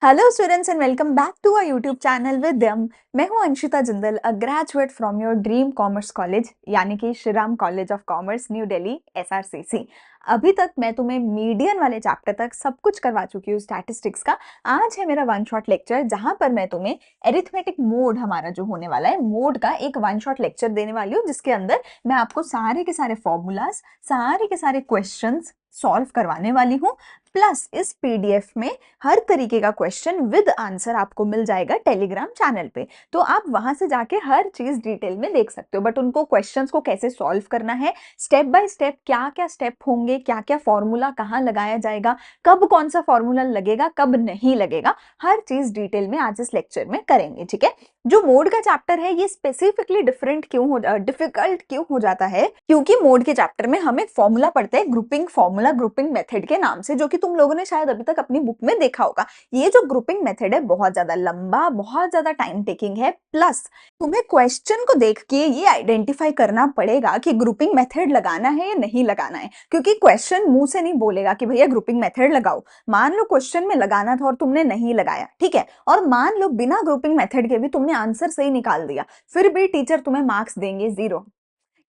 Hello students and welcome back to our YouTube channel Vidyam. मैं हूं Anshita Jindal, a graduate from your dream commerce college यानी कि Shri Ram college of commerce New Delhi SRCC. अभी तक मैं तुम्हें मीडियन वाले चैप्टर तक सब कुछ करवा चुकी हूँ स्टैटिस्टिक्स का। आज है मेरा वन शॉट लेक्चर जहां पर मैं तुम्हें एरिथमेटिक मोड हमारा जो होने वाला है मोड का एक वन शॉट लेक्चर देने वाली हूँ, जिसके अंदर मैं आपको सारे के सारे फॉर्मूलाज, सारे के सारे क्वेश्चंस सॉल्व करवाने वाली हूँ। प्लस इस पीडीएफ में हर तरीके का क्वेश्चन विद आंसर आपको मिल जाएगा टेलीग्राम चैनल पे। तो आप वहां से जाके हर चीज डिटेल में देख सकते हो, बट उनको क्वेश्चंस को कैसे सॉल्व करना है, स्टेप बाय स्टेप क्या क्या स्टेप होंगे, क्या क्या फॉर्मूला कहाँ लगाया जाएगा, कब कौन सा फॉर्मूला लगेगा कब नहीं लगेगा, हर चीज डिटेल में आज इस लेक्चर में करेंगे। ठीक है, जो मोड का चैप्टर है ये स्पेसिफिकली डिफिकल्ट क्यों हो जाता है, क्योंकि मोड के चैप्टर में हम एक फॉर्मूला पढ़ते हैं ग्रुपिंग फॉर्मूला, ग्रुपिंग मेथड के नाम से, जो कि तुम लोगों ने शायद अभी तक अपनी बुक में देखा होगा। ये जो ग्रुपिंग मेथड है बहुत ज्यादा लंबा, बहुत ज्यादा टाइम टेकिंग है। प्लस तुम्हें क्वेश्चन को देख के ये आइडेंटिफाई करना पड़ेगा कि ग्रुपिंग मेथड लगाना है या नहीं लगाना है, क्योंकि क्वेश्चन मुंह से नहीं बोलेगा कि भैया ग्रुपिंग मेथड लगाओ। मान लो क्वेश्चन में लगाना था और तुमने नहीं लगाया, ठीक है, और मान लो बिना ग्रुपिंग मेथड के भी तुमने आंसर सही निकाल दिया, फिर भी टीचर तुम्हें मार्क्स देंगे 0,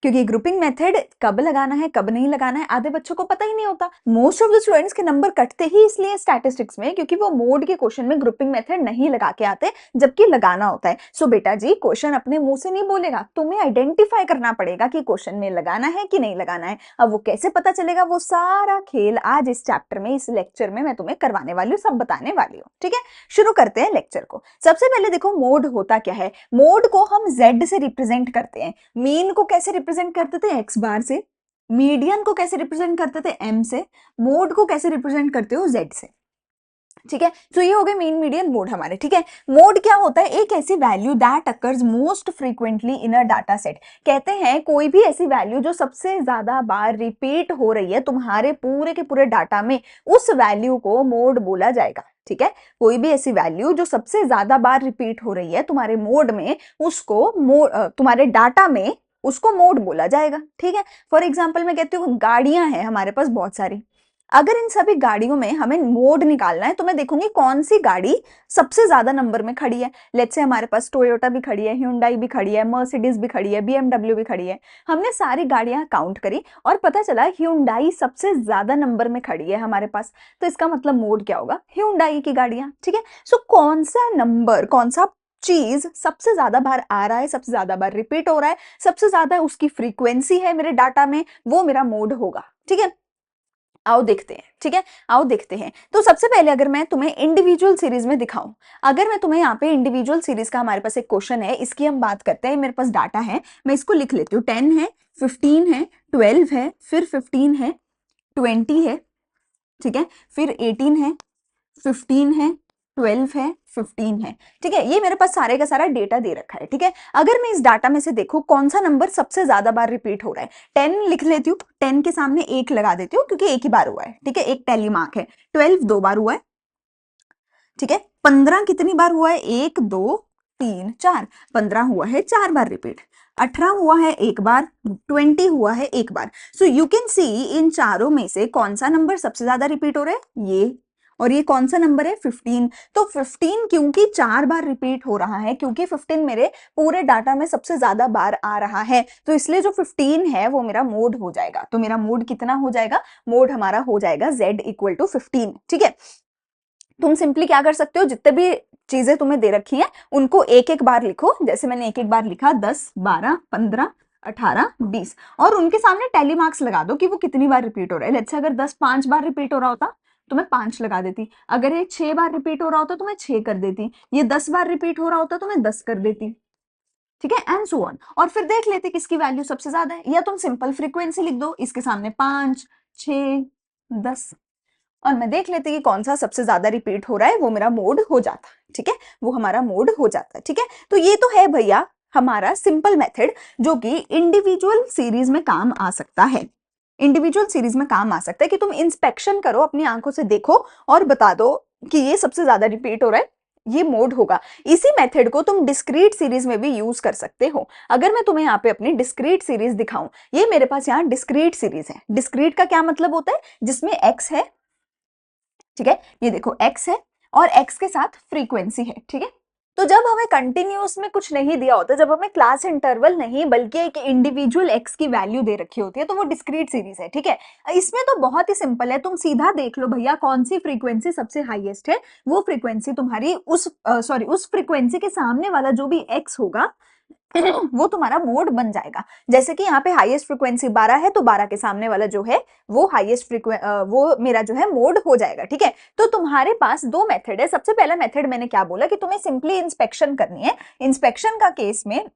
क्योंकि ग्रुपिंग मेथड कब लगाना है कब नहीं लगाना है आधे बच्चों को पता ही नहीं होता। मोस्ट ऑफ द स्टूडेंट्स के नंबर कटते ही इसलिए स्टैटिस्टिक्स में, क्योंकि वो मोड के क्वेश्चन में ग्रुपिंग मेथड नहीं लगा के आते जबकि लगाना होता है। सो बेटा जी, क्वेश्चन अपने मुंह से नहीं बोलेगा, तुम्हें आइडेंटिफाई करना पड़ेगा कि क्वेश्चन में लगाना है कि नहीं लगाना है। अब वो कैसे पता चलेगा, वो सारा खेल आज इस चैप्टर में, इस लेक्चर में मैं तुम्हें करवाने वाली हूँ, सब बताने वाली हूँ। ठीक है, शुरू करते हैं लेक्चर को। सबसे पहले देखो मोड होता क्या है। मोड को हम z से रिप्रेजेंट करते हैं। मीन को कैसे रिप्रेजेंट करते थे, एक्स बार से। मीडियन को कैसे रिप्रेजेंट करते थे, एम से। मोड को कैसे रिप्रेजेंट करते हो, जेड से। ठीक है, तो ये हो गए मीन मीडियन मोड हमारे। ठीक है, मोड क्या होता है, एक ऐसी value that occurs most frequently in a data set. कहते हैं कोई भी ऐसी वैल्यू जो सबसे ज्यादा बार रिपीट हो रही है तुम्हारे पूरे के पूरे डाटा में, उस वैल्यू को मोड बोला जाएगा। ठीक है, कोई भी ऐसी वैल्यू जो सबसे ज्यादा बार रिपीट हो रही है तुम्हारे मोड में, उसको तुम्हारे डाटा में उसको मोड बोला जाएगा। ठीक है, फॉर एग्जाम्पल मैं कहती हूँ गाड़ियां हैं हमारे पास बहुत सारी, अगर इन सभी गाड़ियों में हमें मोड निकालना है तो मैं देखूंगी कौन सी गाड़ी सबसे ज्यादा नंबर में खड़ी है। लेट्स से हमारे पास टोयोटा भी खड़ी है, hyundai भी खड़ी है, मर्सिडीज भी खड़ी है, BMW भी खड़ी है। हमने सारी गाड़ियां काउंट करी और पता चला hyundai सबसे ज्यादा नंबर में खड़ी है हमारे पास। तो इसका मतलब मोड क्या होगा, hyundai की गाड़ियां। ठीक है, सो कौन सा नंबर, कौन सा चीज सबसे ज्यादा बार आ रहा है, सबसे ज्यादा बार रिपीट हो रहा है, सबसे ज्यादा उसकी फ्रीक्वेंसी है मेरे डाटा में, वो मेरा मोड होगा। ठीक है, आओ देखते हैं। ठीक है, आओ देखते हैं। तो सबसे पहले अगर मैं तुम्हें इंडिविजुअल सीरीज में दिखाऊं, अगर मैं तुम्हें यहाँ पे इंडिविजुअल सीरीज का, हमारे पास एक क्वेश्चन है, इसकी हम बात करते हैं। मेरे पास डाटा है, मैं इसको लिख लेती हूँ। 10 है, 15 है, 12 है, फिर 15 है, 20 है, ठीक है, फिर 18 है, 15 है, 12 है, 15 है। ठीक है, ये मेरे पास सारे का सारा डेटा दे रखा है। ठीक है, अगर मैं इस डाटा में से देखूं कौन सा नंबर सबसे ज्यादा बार रिपीट हो रहा है, 10 लिख लेती हूँ, 10 के सामने 1 लगा देती हूँ क्योंकि एक ही बार हुआ है। ठीक है, एक टैली मार्क है। 12 2 बार हुआ है। ठीक है, 15 कितनी बार हुआ है, 1 2 3 4, 15 हुआ है 4 बार रिपीट। 18 हुआ है 1 बार, 20 हुआ है 1 बार। सो यू कैन सी इन चारों में से कौन सा नंबर सबसे ज्यादा रिपीट हो रहा है, ये। और ये कौन सा नंबर है, 15। तो 15 क्योंकि 4 बार रिपीट हो रहा है, क्योंकि 15 मेरे पूरे डाटा में सबसे ज्यादा बार आ रहा है, तो इसलिए जो 15 है वो मेरा मोड हो जाएगा। तो मेरा मोड कितना हो जाएगा, मोड हमारा हो जाएगा z इक्वल टू 15। ठीक है, तुम सिंपली क्या कर सकते हो, जितने भी चीजें तुम्हें दे रखी हैं उनको एक एक बार लिखो। जैसे मैंने एक एक बार लिखा, 10 12 15 18 20, और उनके सामने टैली मार्क्स लगा दो कि वो कितनी बार रिपीट हो रहा है। लेट्स से अगर 10 5 बार रिपीट हो रहा होता तो मैं 5 लगा देती, अगर ये 6 बार रिपीट हो रहा होता तो मैं 6 कर देती, ये 10 बार रिपीट हो रहा होता तो मैं 10 कर देती। ठीक है, एंड सो ऑन। और फिर देख लेते किसकी वैल्यू सबसे ज्यादा है, या तुम सिंपल फ्रीक्वेंसी लिख दो, इसके सामने 5 6 10, और मैं देख लेती कि कौन सा सबसे ज्यादा रिपीट हो रहा है, वो मेरा मोड हो जाता। ठीक है, वो हमारा मोड हो जाता है। ठीक है, तो ये तो है भैया हमारा सिंपल मेथड, जो कि इंडिविजुअल सीरीज में काम आ सकता है। इंडिविजुअल सीरीज में काम आ सकता है कि तुम इंस्पेक्शन करो, अपनी आंखों से देखो और बता दो कि ये सबसे ज्यादा रिपीट हो रहा है, ये मोड होगा। इसी मेथड को तुम डिस्क्रीट सीरीज में भी यूज कर सकते हो। अगर मैं तुम्हें यहाँ पे अपनी डिस्क्रीट सीरीज दिखाऊं, ये मेरे पास यहाँ डिस्क्रीट सीरीज है। डिस्क्रीट का क्या मतलब होता है, जिसमें x है। ठीक है, ये देखो x है, और x के साथ फ्रीक्वेंसी है, ठीक है। तो जब हमें कंटिन्यूअस में कुछ नहीं दिया होता, जब हमें क्लास इंटरवल नहीं बल्कि एक इंडिविजुअल x की वैल्यू दे रखी होती है, तो वो डिस्क्रीट सीरीज है, ठीक है। इसमें तो बहुत ही सिंपल है, तुम सीधा देख लो भैया कौन सी फ्रीक्वेंसी सबसे हाईएस्ट है, वो फ्रीक्वेंसी तुम्हारी उस फ्रीक्वेंसी के सामने वाला जो भी x होगा वो तुम्हारा मोड बन जाएगा। जैसे कि यहाँ पे हाईएस्ट फ्रीक्वेंसी 12 है, तो 12 के सामने वाला जो है वो वो मेरा जो है मोड हो जाएगा, ठीक है। तो तुम्हारे पास दो मेथड है। सबसे पहला मेथड मैंने क्या बोला कि तुम्हें सिंपली इंस्पेक्शन करनी है। इंस्पेक्शन का केस में,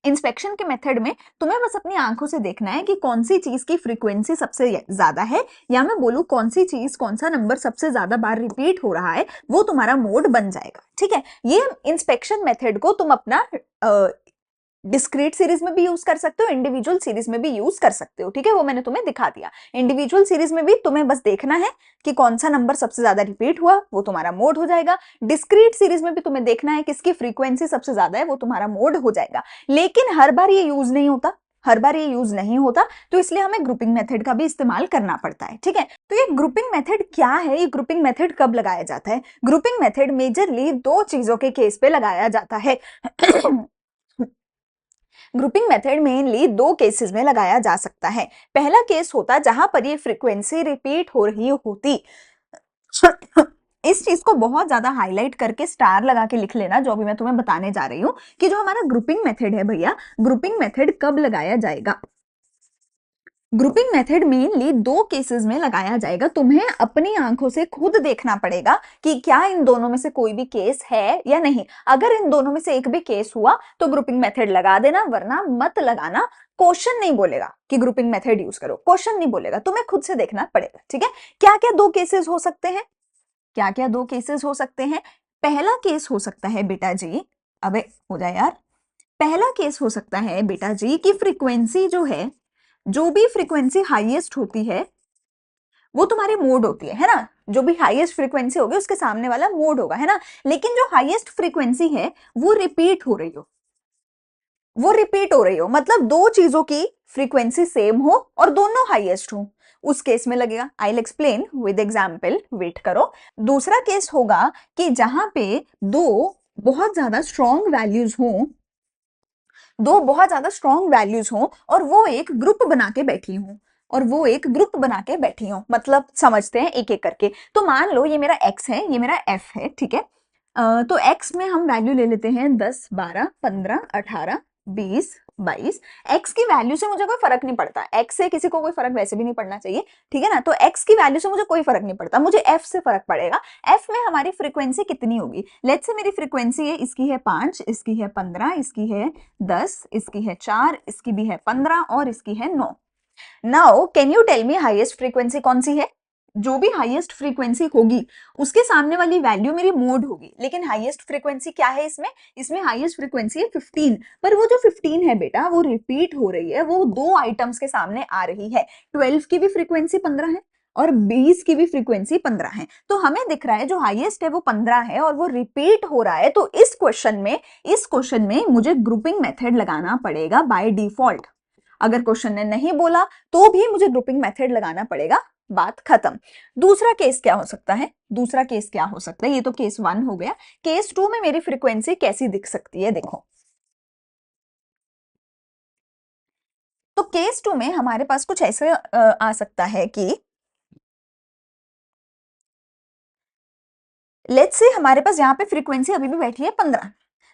इंस्पेक्शन के मेथड में तुम्हें बस अपनी आंखों से देखना है कि कौन सी चीज की फ्रीक्वेंसी सबसे ज्यादा है, या मैं बोलूं कौन सी चीज, कौन सा नंबर सबसे ज्यादा बार रिपीट हो रहा है, वो तुम्हारा मोड बन जाएगा, ठीक है। ये इंस्पेक्शन मेथड को तुम अपना डिस्क्रीट सीरीज में भी यूज कर सकते हो, इंडिविजुअल सीरीज में भी यूज कर सकते हो, ठीक है। वो मैंने तुम्हें दिखा दिया। इंडिविजुअल सीरीज में भी तुम्हें बस देखना है कि कौन सा नंबर सबसे ज्यादा रिपीट हुआ, वो तुम्हारा मोड हो जाएगा। डिस्क्रीट सीरीज में भी तुम्हें देखना है किसकी फ्रीक्वेंसी सबसे ज्यादा है, वो तुम्हारा मोड हो जाएगा। लेकिन हर बार ये यूज नहीं होता, हर बार ये यूज नहीं होता, तो इसलिए हमें ग्रुपिंग मेथड का भी इस्तेमाल करना पड़ता है, ठीक है। तो ये ग्रुपिंग मेथड क्या है, ये ग्रुपिंग मेथड कब लगाया जाता है? ग्रुपिंग मेथड मेजरली दो चीजों के केस पे लगाया जाता है। ग्रुपिंग मेथड मेनली दो केसेस में लगाया जा सकता है। पहला केस होता जहां पर ये फ्रीक्वेंसी रिपीट हो रही होती। इस चीज को बहुत ज्यादा हाईलाइट करके स्टार लगा के लिख लेना, जो भी मैं तुम्हें बताने जा रही हूं कि जो हमारा ग्रुपिंग मेथड है भैया, ग्रुपिंग मेथड कब लगाया जाएगा। ग्रुपिंग मेथड मेनली दो केसेस में लगाया जाएगा। तुम्हें अपनी आंखों से खुद देखना पड़ेगा कि क्या इन दोनों में से कोई भी केस है या नहीं। अगर इन दोनों में से एक भी केस हुआ तो ग्रुपिंग मेथड लगा देना, वरना मत लगाना। क्वेश्चन नहीं बोलेगा कि ग्रुपिंग मेथड यूज करो, क्वेश्चन नहीं बोलेगा, तुम्हें खुद से देखना पड़ेगा, ठीक है। क्या क्या दो केसेस हो सकते हैं, क्या क्या दो केसेस हो सकते हैं? पहला केस हो सकता है बेटा जी, अबे हो जाए यार, पहला केस हो सकता है बेटा जी कि फ्रीक्वेंसी जो है, जो भी फ्रीक्वेंसी हाईएस्ट होती है वो तुम्हारी मोड होती है ना। जो भी हाईएस्ट फ्रीक्वेंसी होगी उसके सामने वाला मोड होगा, है ना। लेकिन जो हाईएस्ट फ्रीक्वेंसी है वो रिपीट हो रही हो, वो रिपीट हो रही हो, मतलब दो चीजों की फ्रीक्वेंसी सेम हो और दोनों हाईएस्ट हो, उस केस में लगेगा। I will explain with example, wait करो। दूसरा केस होगा कि जहां पे दो बहुत ज्यादा स्ट्रॉन्ग वैल्यूज हों, दो बहुत ज्यादा स्ट्रॉन्ग वैल्यूज हों और वो एक ग्रुप बना के बैठी हूं, और वो एक ग्रुप बना के बैठी हूं, मतलब समझते हैं एक एक करके। तो मान लो ये मेरा x है, ये मेरा f है, ठीक है। तो x में हम वैल्यू ले लेते हैं 10, 12, 15, 18, 20, 22। x की वैल्यू से मुझे कोई फर्क नहीं पड़ता, x से किसी को कोई फर्क वैसे भी नहीं पड़ना चाहिए, ठीक है ना। तो x की वैल्यू से मुझे कोई फर्क नहीं पड़ता, मुझे f से फर्क पड़ेगा। f में हमारी फ्रीक्वेंसी कितनी होगी? लेट्स से मेरी फ्रीक्वेंसी है, इसकी है 5, इसकी है 15, इसकी है 10, इसकी है 4, इसकी भी है 15 और इसकी है 9। Now can you tell me highest frequency कौन सी है? जो भी हाईएस्ट फ्रीक्वेंसी होगी उसके सामने वाली वैल्यू मेरी मोड होगी। लेकिन हाईएस्ट फ्रीक्वेंसी क्या है इसमें? इसमें हाईएस्ट फ्रीक्वेंसी है 15, पर वो जो 15 है बेटा वो रिपीट हो रही है, वो दो आइटम्स के सामने आ रही है। 12 की भी फ्रीक्वेंसी 15 है और 20 की भी फ्रीक्वेंसी 15 है। तो हमें दिख रहा है जो हाईएस्ट है वो 15 है और वो रिपीट हो रहा है। तो इस क्वेश्चन में मुझे ग्रुपिंग मेथड लगाना पड़ेगा बाय डिफॉल्ट। अगर क्वेश्चन ने नहीं बोला तो भी मुझे ग्रुपिंग मेथड लगाना पड़ेगा, बात खत्म। दूसरा केस क्या हो सकता है? दूसरा केस क्या हो सकता है? ये तो केस 1 हो गया। केस 2 में मेरी फ्रीक्वेंसी कैसी दिख सकती है, देखो। तो केस 2 में हमारे पास कुछ ऐसे आ सकता है कि लेट्स से हमारे पास यहाँ पे फ्रीक्वेंसी अभी भी बैठी है 15,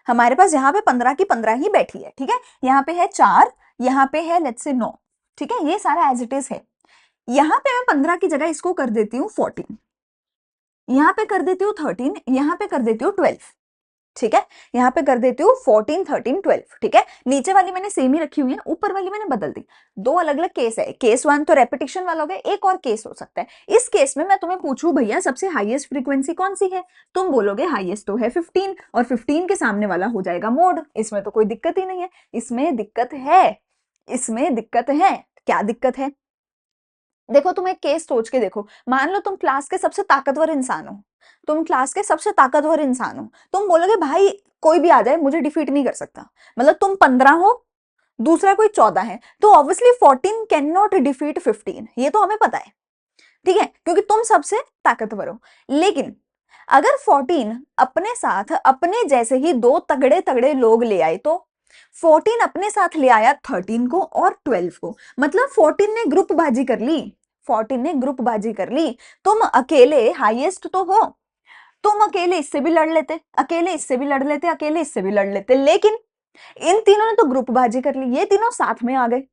हमारे पास यहाँ पे 15 की 15 ही बैठी है, ठीक है। यहाँ पे है 4, यहाँ पे है लेट्स से 9, ठीक है। ये सारा एज इट इज है। यहाँ पे मैं 15 की जगह इसको कर देती हूँ 14, यहाँ पे कर देती हूँ 13, यहाँ पे कर देती हूँ 12, ठीक है। यहाँ पे कर देती हूँ 14, 13, 12, ठीक है। नीचे वाली मैंने सेम ही रखी हुई है, ऊपर वाली मैंने बदल दी। दो अलग अलग केस है। केस 1 तो रेपिटेशन वाला हो गया। एक और केस हो सकता है, इस केस में मैं तुम्हें पूछूं भैया सबसे हाईएस्ट फ्रीक्वेंसी कौन सी है, तुम बोलोगे हाईएस्ट तो है 15, और 15 के सामने वाला हो जाएगा मोड। इसमें तो कोई दिक्कत ही नहीं है। इसमें दिक्कत है, इसमें दिक्कत है। क्या दिक्कत है? देखो तुम एक केस सोच के देखो। मान लो तुम क्लास के सबसे ताकतवर इंसान हो, तुम क्लास के सबसे ताकतवर इंसान हो, तुम बोलोगे भाई कोई भी आ जाए मुझे डिफीट नहीं कर सकता। मतलब तुम 15 हो, दूसरा कोई 14 है, तो ऑब्वियसली 14 कैन नॉट डिफीट 15, ये तो हमें पता है, ठीक है, क्योंकि तुम सबसे ताकतवर हो। लेकिन अगर 14 अपने साथ अपने जैसे ही दो तगड़े तगड़े लोग ले आए तो 14 अपने साथ ले आया 13 को और 12 को, मतलब 14 ने ग्रुप बाजी कर ली। 14 ने ग्रुप बाजी कर ली। तुम अकेले हाईएस्ट तो हो, तुम अकेले इससे भी लड़ लेते, अकेले इससे भी लड़ लेते, अकेले इससे भी लड़ लेते, लेकिन इन तीनों ने तो ग्रुप बाजी कर ली, ये तीनों साथ में आ गए।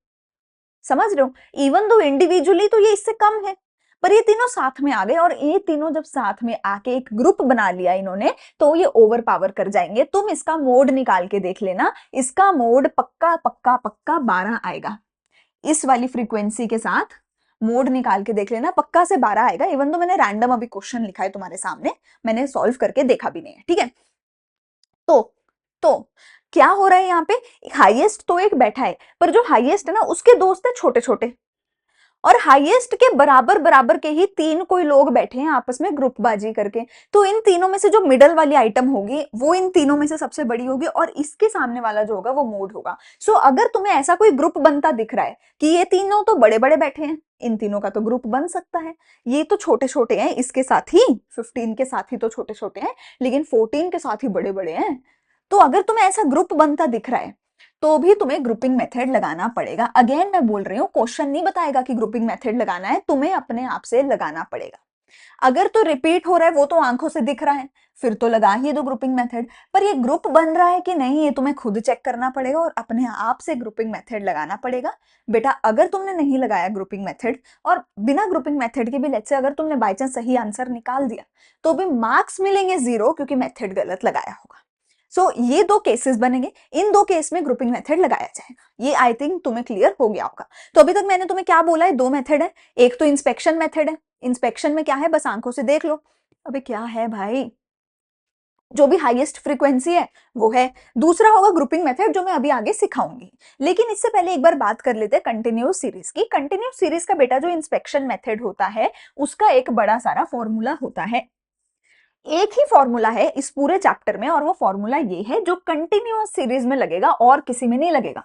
समझ रहे हो? इवन दो इंडिविजुअली तो ये इससे कम है, पर ये तीनों साथ में आ गए, और ये तीनों जब साथ में आके एक ग्रुप बना लिया इन्होंने, तो ये ओवर पावर कर जाएंगे। तुम इसका मोड निकाल के देख लेना, इसका मोड पक्का पक्का पक्का 12 आएगा। इस वाली फ्रीक्वेंसी के साथ मोड निकाल के देख लेना, पक्का से 12 आएगा। इवन तो मैंने रैंडम अभी क्वेश्चन लिखा है तुम्हारे सामने, मैंने सॉल्व करके देखा भी नहीं है, ठीक है। तो तो क्या हो रहा है यहाँ पे, हाईएस्ट तो एक बैठा है, पर जो हाईएस्ट है ना उसके दोस्त है छोटे छोटे, और हाईएस्ट के बराबर बराबर के ही तीन कोई लोग बैठे हैं आपस में ग्रुपबाजी करके। तो इन तीनों में से जो मिडल वाली आइटम होगी वो इन तीनों में से सबसे बड़ी होगी, और इसके सामने वाला जो होगा वो मोड होगा। सो अगर तुम्हें ऐसा कोई ग्रुप बनता दिख रहा है कि ये तीनों तो बड़े बड़े बैठे हैं, इन तीनों का तो ग्रुप बन सकता है, ये तो छोटे छोटे हैं, इसके साथ ही 15 के साथ ही तो छोटे छोटे हैं, लेकिन 14 के साथ ही बड़े बड़े हैं। तो अगर तुम्हें ऐसा ग्रुप बनता दिख रहा है तो भी तुम्हें ग्रुपिंग मेथड लगाना पड़ेगा। अगेन मैं बोल रही हूँ, क्वेश्चन नहीं बताएगा कि ग्रुपिंग मेथड लगाना है, तुम्हें अपने आप से लगाना पड़ेगा। अगर तो रिपीट हो रहा है, वो तो आंखों से दिख रहा है, फिर तो लगा ही दो ग्रुपिंग मेथड। पर ये ग्रुप बन रहा है कि नहीं, ये तुम्हें खुद चेक करना पड़ेगा और अपने आप से ग्रुपिंग मेथड लगाना पड़ेगा। बेटा अगर तुमने नहीं लगाया ग्रुपिंग मेथड, और बिना ग्रुपिंग मेथड के भी लेट्स से अगर तुमने बाई चांस सही आंसर निकाल दिया, तो भी मार्क्स मिलेंगे 0, क्योंकि मेथड गलत लगाया होगा। सो ये दो केसेस बनेंगे, इन दो केस में ग्रुपिंग मेथड लगाया जाएगा। ये आई थिंक तुम्हें क्लियर हो गया होगा। तो अभी तक मैंने तुम्हें क्या बोला है, दो मेथड है। एक तो इंस्पेक्शन मेथड है, इंस्पेक्शन में क्या है, बस आंखों से देख लो। अबे क्या है भाई, जो भी हाईएस्ट फ्रीक्वेंसी है वो है। दूसरा होगा ग्रुपिंग मेथड, जो मैं अभी आगे सिखाऊंगी। लेकिन इससे पहले एक बार बात कर लेते हैं कंटिन्यूस सीरीज की। कंटिन्यूस सीरीज का बेटा जो इंस्पेक्शन मेथड होता है, उसका एक बड़ा सारा फॉर्मूला होता है। एक ही फॉर्मूला है इस पूरे चैप्टर में, और वो फॉर्मूला ये है जो कंटिन्यूअस सीरीज में लगेगा और किसी में नहीं लगेगा।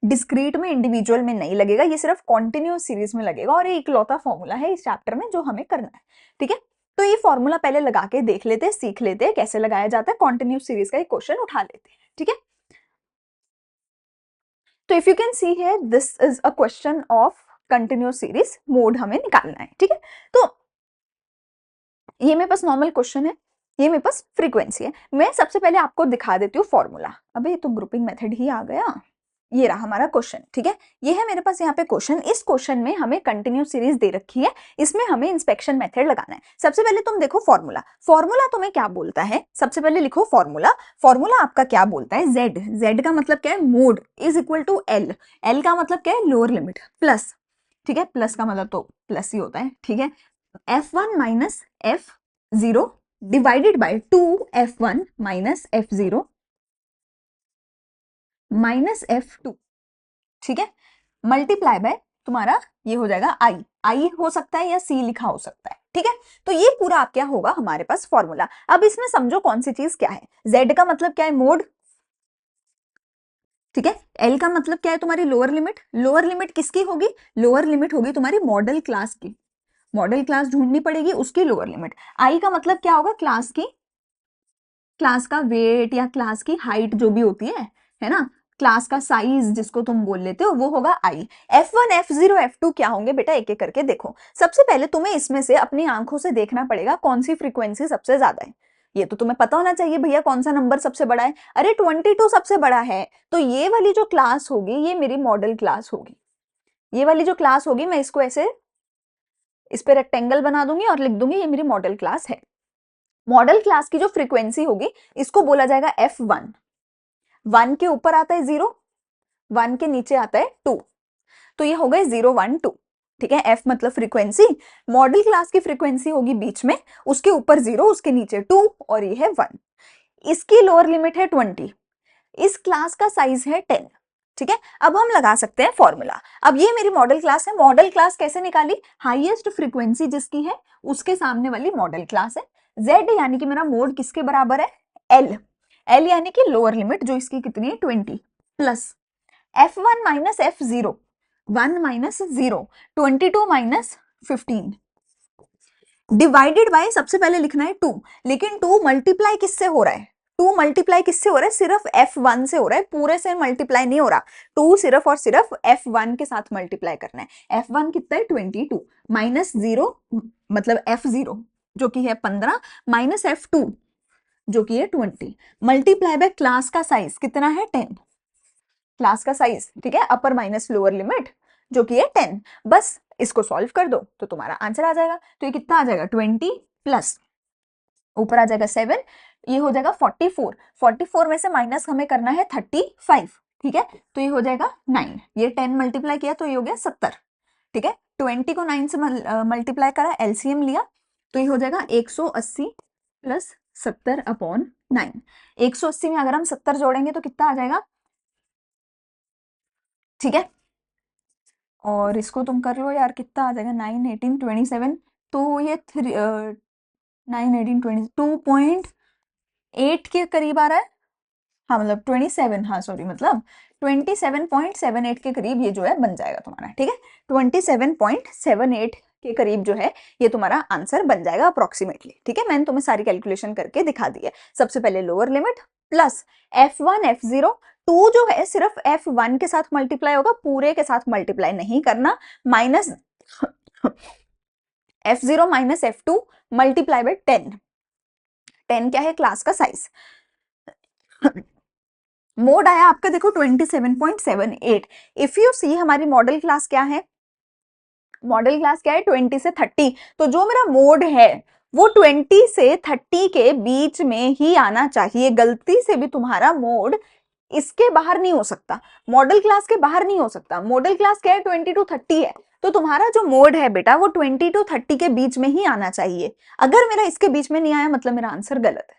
डिस्क्रीट में, इंडिविजुअल में नहीं लगेगा, ये सिर्फ कॉन्टिन्यूअस सीरीज में लगेगा, और ये इकलौता फॉर्मूला है इस चैप्टर में जो हमें करना है, ठीक है। तो ये फॉर्मूला पहले लगा के देख लेते हैं, सीख लेते हैं कैसे लगाया जाता है। कॉन्टिन्यूअस सीरीज का एक क्वेश्चन उठा लेते हैं, ठीक है। तो if you can see here, this is a question of continuous series, mode हमें निकालना है, ठीक है। तो ये मेरे पास नॉर्मल क्वेश्चन है, ये मेरे पास फ्रीक्वेंसी है। मैं सबसे पहले आपको दिखा देती हूँ फॉर्मूला। अबे ये तो ग्रुपिंग मेथड ही आ गया। ये रहा हमारा क्वेश्चन, ठीक है। ये है मेरे पास यहाँ पे क्वेश्चन। इस क्वेश्चन में हमें कंटिन्यूस सीरीज दे रखी है, इसमें हमें इंस्पेक्शन मेथड लगाना है। सबसे पहले तुम देखो फॉर्मूला, फॉर्मूला तुम्हें क्या बोलता है, सबसे पहले लिखो फॉर्मूला। फॉर्मूला आपका क्या बोलता है, जेड, जेड का मतलब क्या है, mode is equal to L, L का मतलब क्या है, लोअर लिमिट, प्लस, ठीक है, प्लस का मतलब तो प्लस ही होता है, ठीक है। f1 minus f0 divided by 2f1 minus f0 minus f2, ठीक है, मल्टीप्लाई बाय तुम्हारा ये हो जाएगा आई, आई हो सकता है या सी लिखा हो सकता है, ठीक है। तो ये पूरा आप क्या होगा हमारे पास फॉर्मूला। अब इसमें समझो कौन सी चीज क्या है, z का मतलब क्या है, मोड, ठीक है। l का मतलब क्या है, तुम्हारी लोअर लिमिट, लोअर लिमिट किसकी होगी, लोअर लिमिट होगी तुम्हारी मॉडल क्लास की, मॉडल क्लास ढूंढनी पड़ेगी, उसकी लोअर लिमिट। आई का मतलब क्या होगा, क्लास की, क्लास का वेट या क्लास की हाइट जो भी होती है ना, क्लास का साइज जिसको तुम बोल लेते हो, वो होगा आई। F1 F0 F2 क्या होंगे बेटा, एक एक करके देखो। सबसे पहले तुम्हें इसमें से अपनी आंखों से देखना पड़ेगा कौन सी फ्रीक्वेंसी सबसे ज्यादा है। ये तो तुम्हें पता होना चाहिए भैया कौन सा नंबर सबसे बड़ा है। अरे 22 सबसे बड़ा है, तो ये वाली जो क्लास होगी ये मेरी मॉडल क्लास होगी। ये वाली जो क्लास होगी, मैं इसको ऐसे इस पे रेक्टेंगल बना दूंगी और लिख दूंगी ये मेरी मॉडल क्लास है। मॉडल क्लास की जो फ्रीक्वेंसी होगी इसको बोला जाएगा F1। 1 के ऊपर आता है 0, 1 के नीचे आता है 2, तो ये हो गए 0 1 2, ठीक है। F मतलब फ्रीक्वेंसी, मॉडल क्लास की फ्रीक्वेंसी होगी बीच में, उसके ऊपर 0, उसके नीचे 2, और ये है 1। इसकी लोअर लिमिट है 20, इस क्लास का साइज है 10, ठीक है। अब हम लगा सकते हैं फॉर्मूला। अब ये मेरी मॉडल क्लास है, मॉडल क्लास कैसे निकाली, हाईएस्ट फ्रीक्वेंसी जिसकी है उसके सामने वाली मॉडल क्लास है। Z यानी कि मेरा मोड किसके बराबर है, L, L यानी कि लोअर लिमिट जो इसकी कितनी है 20, plus F1 minus F0, 1 minus 0, 22 minus 15, divided by सबसे पहले लिखना है 2, लेकिन 2 मल्टीप्लाई किससे हो रहा है? 2 मल्टीप्लाई किससे हो रहा है? सिर्फ F1 से हो रहा है, पूरे से मल्टीप्लाई नहीं हो रहा। 2 सिर्फ और सिर्फ F1 के साथ मल्टीप्लाई करना है। F1 कितना है? 22 माइनस 0 मतलब F0 जो कि है 15 माइनस F2 जो कि है 20 मल्टीप्लाई बाय क्लास का साइज कितना है? 10। क्लास का साइज, ठीक है, अपर माइनस लोअर लिमिट जो कि है 10। बस इसको सॉल्व कर दो तो तुम्हारा आंसर आ जाएगा। तो ये कितना आ जाएगा? 20 प्लस ऊपर आ जाएगा 7, ये हो जाएगा 44। 44 में से माइनस हमें करना है 35, ठीक है, तो ये हो जाएगा 9। ये 10 मल्टीप्लाई किया तो ये हो गया 70, ठीक है। 20 को 9 से मल्टीप्लाई करा, एलसीएम लिया तो ये हो जाएगा 180 प्लस 70 अपॉन 9। 180 में अगर हम 70 जोड़ेंगे तो कितना आ जाएगा? ठीक है, और इसको तुम कर लो यार, कितना आ जाएगा? 9 18 27, तो ये 9 18 20 2.8 के करीब आ रहा है। हाँ मतलब 27, हाँ सॉरी, मतलब 27.78 के करीब ये जो है बन जाएगा तुम्हारा, ठीक है। 27.78 के करीब जो है ये तुम्हारा आंसर बन जाएगा अप्रोक्सीमेटली, ठीक है। मैंने तुम्हें सारी कैलकुलेशन करके दिखा दी है। सबसे पहले lower limit plus F1 F0, 2 जो है सिर्फ F1 के साथ मल्टीप्लाई होगा, पूरे के साथ मल्टीप्लाई नहीं करना, minus F0 minus F2 multiply by 10। 10 क्या है? क्लास का साइज। मोड आया आपका देखो 27.78। इफ यू सी हमारी मॉडल क्लास क्या है? मॉडल क्लास क्या है? 20 से 30। तो जो मेरा मोड है वो 20 से 30 के बीच में ही आना चाहिए। गलती से भी तुम्हारा मोड इसके बाहर नहीं हो सकता, मॉडल क्लास के बाहर नहीं हो सकता। मॉडल क्लास क्या है? 20 टू 30 है, तो तुम्हारा जो मोड है बेटा वो 20 टू 30 के बीच में ही आना चाहिए। अगर मेरा इसके बीच में नहीं आया मतलब मेरा आंसर गलत है,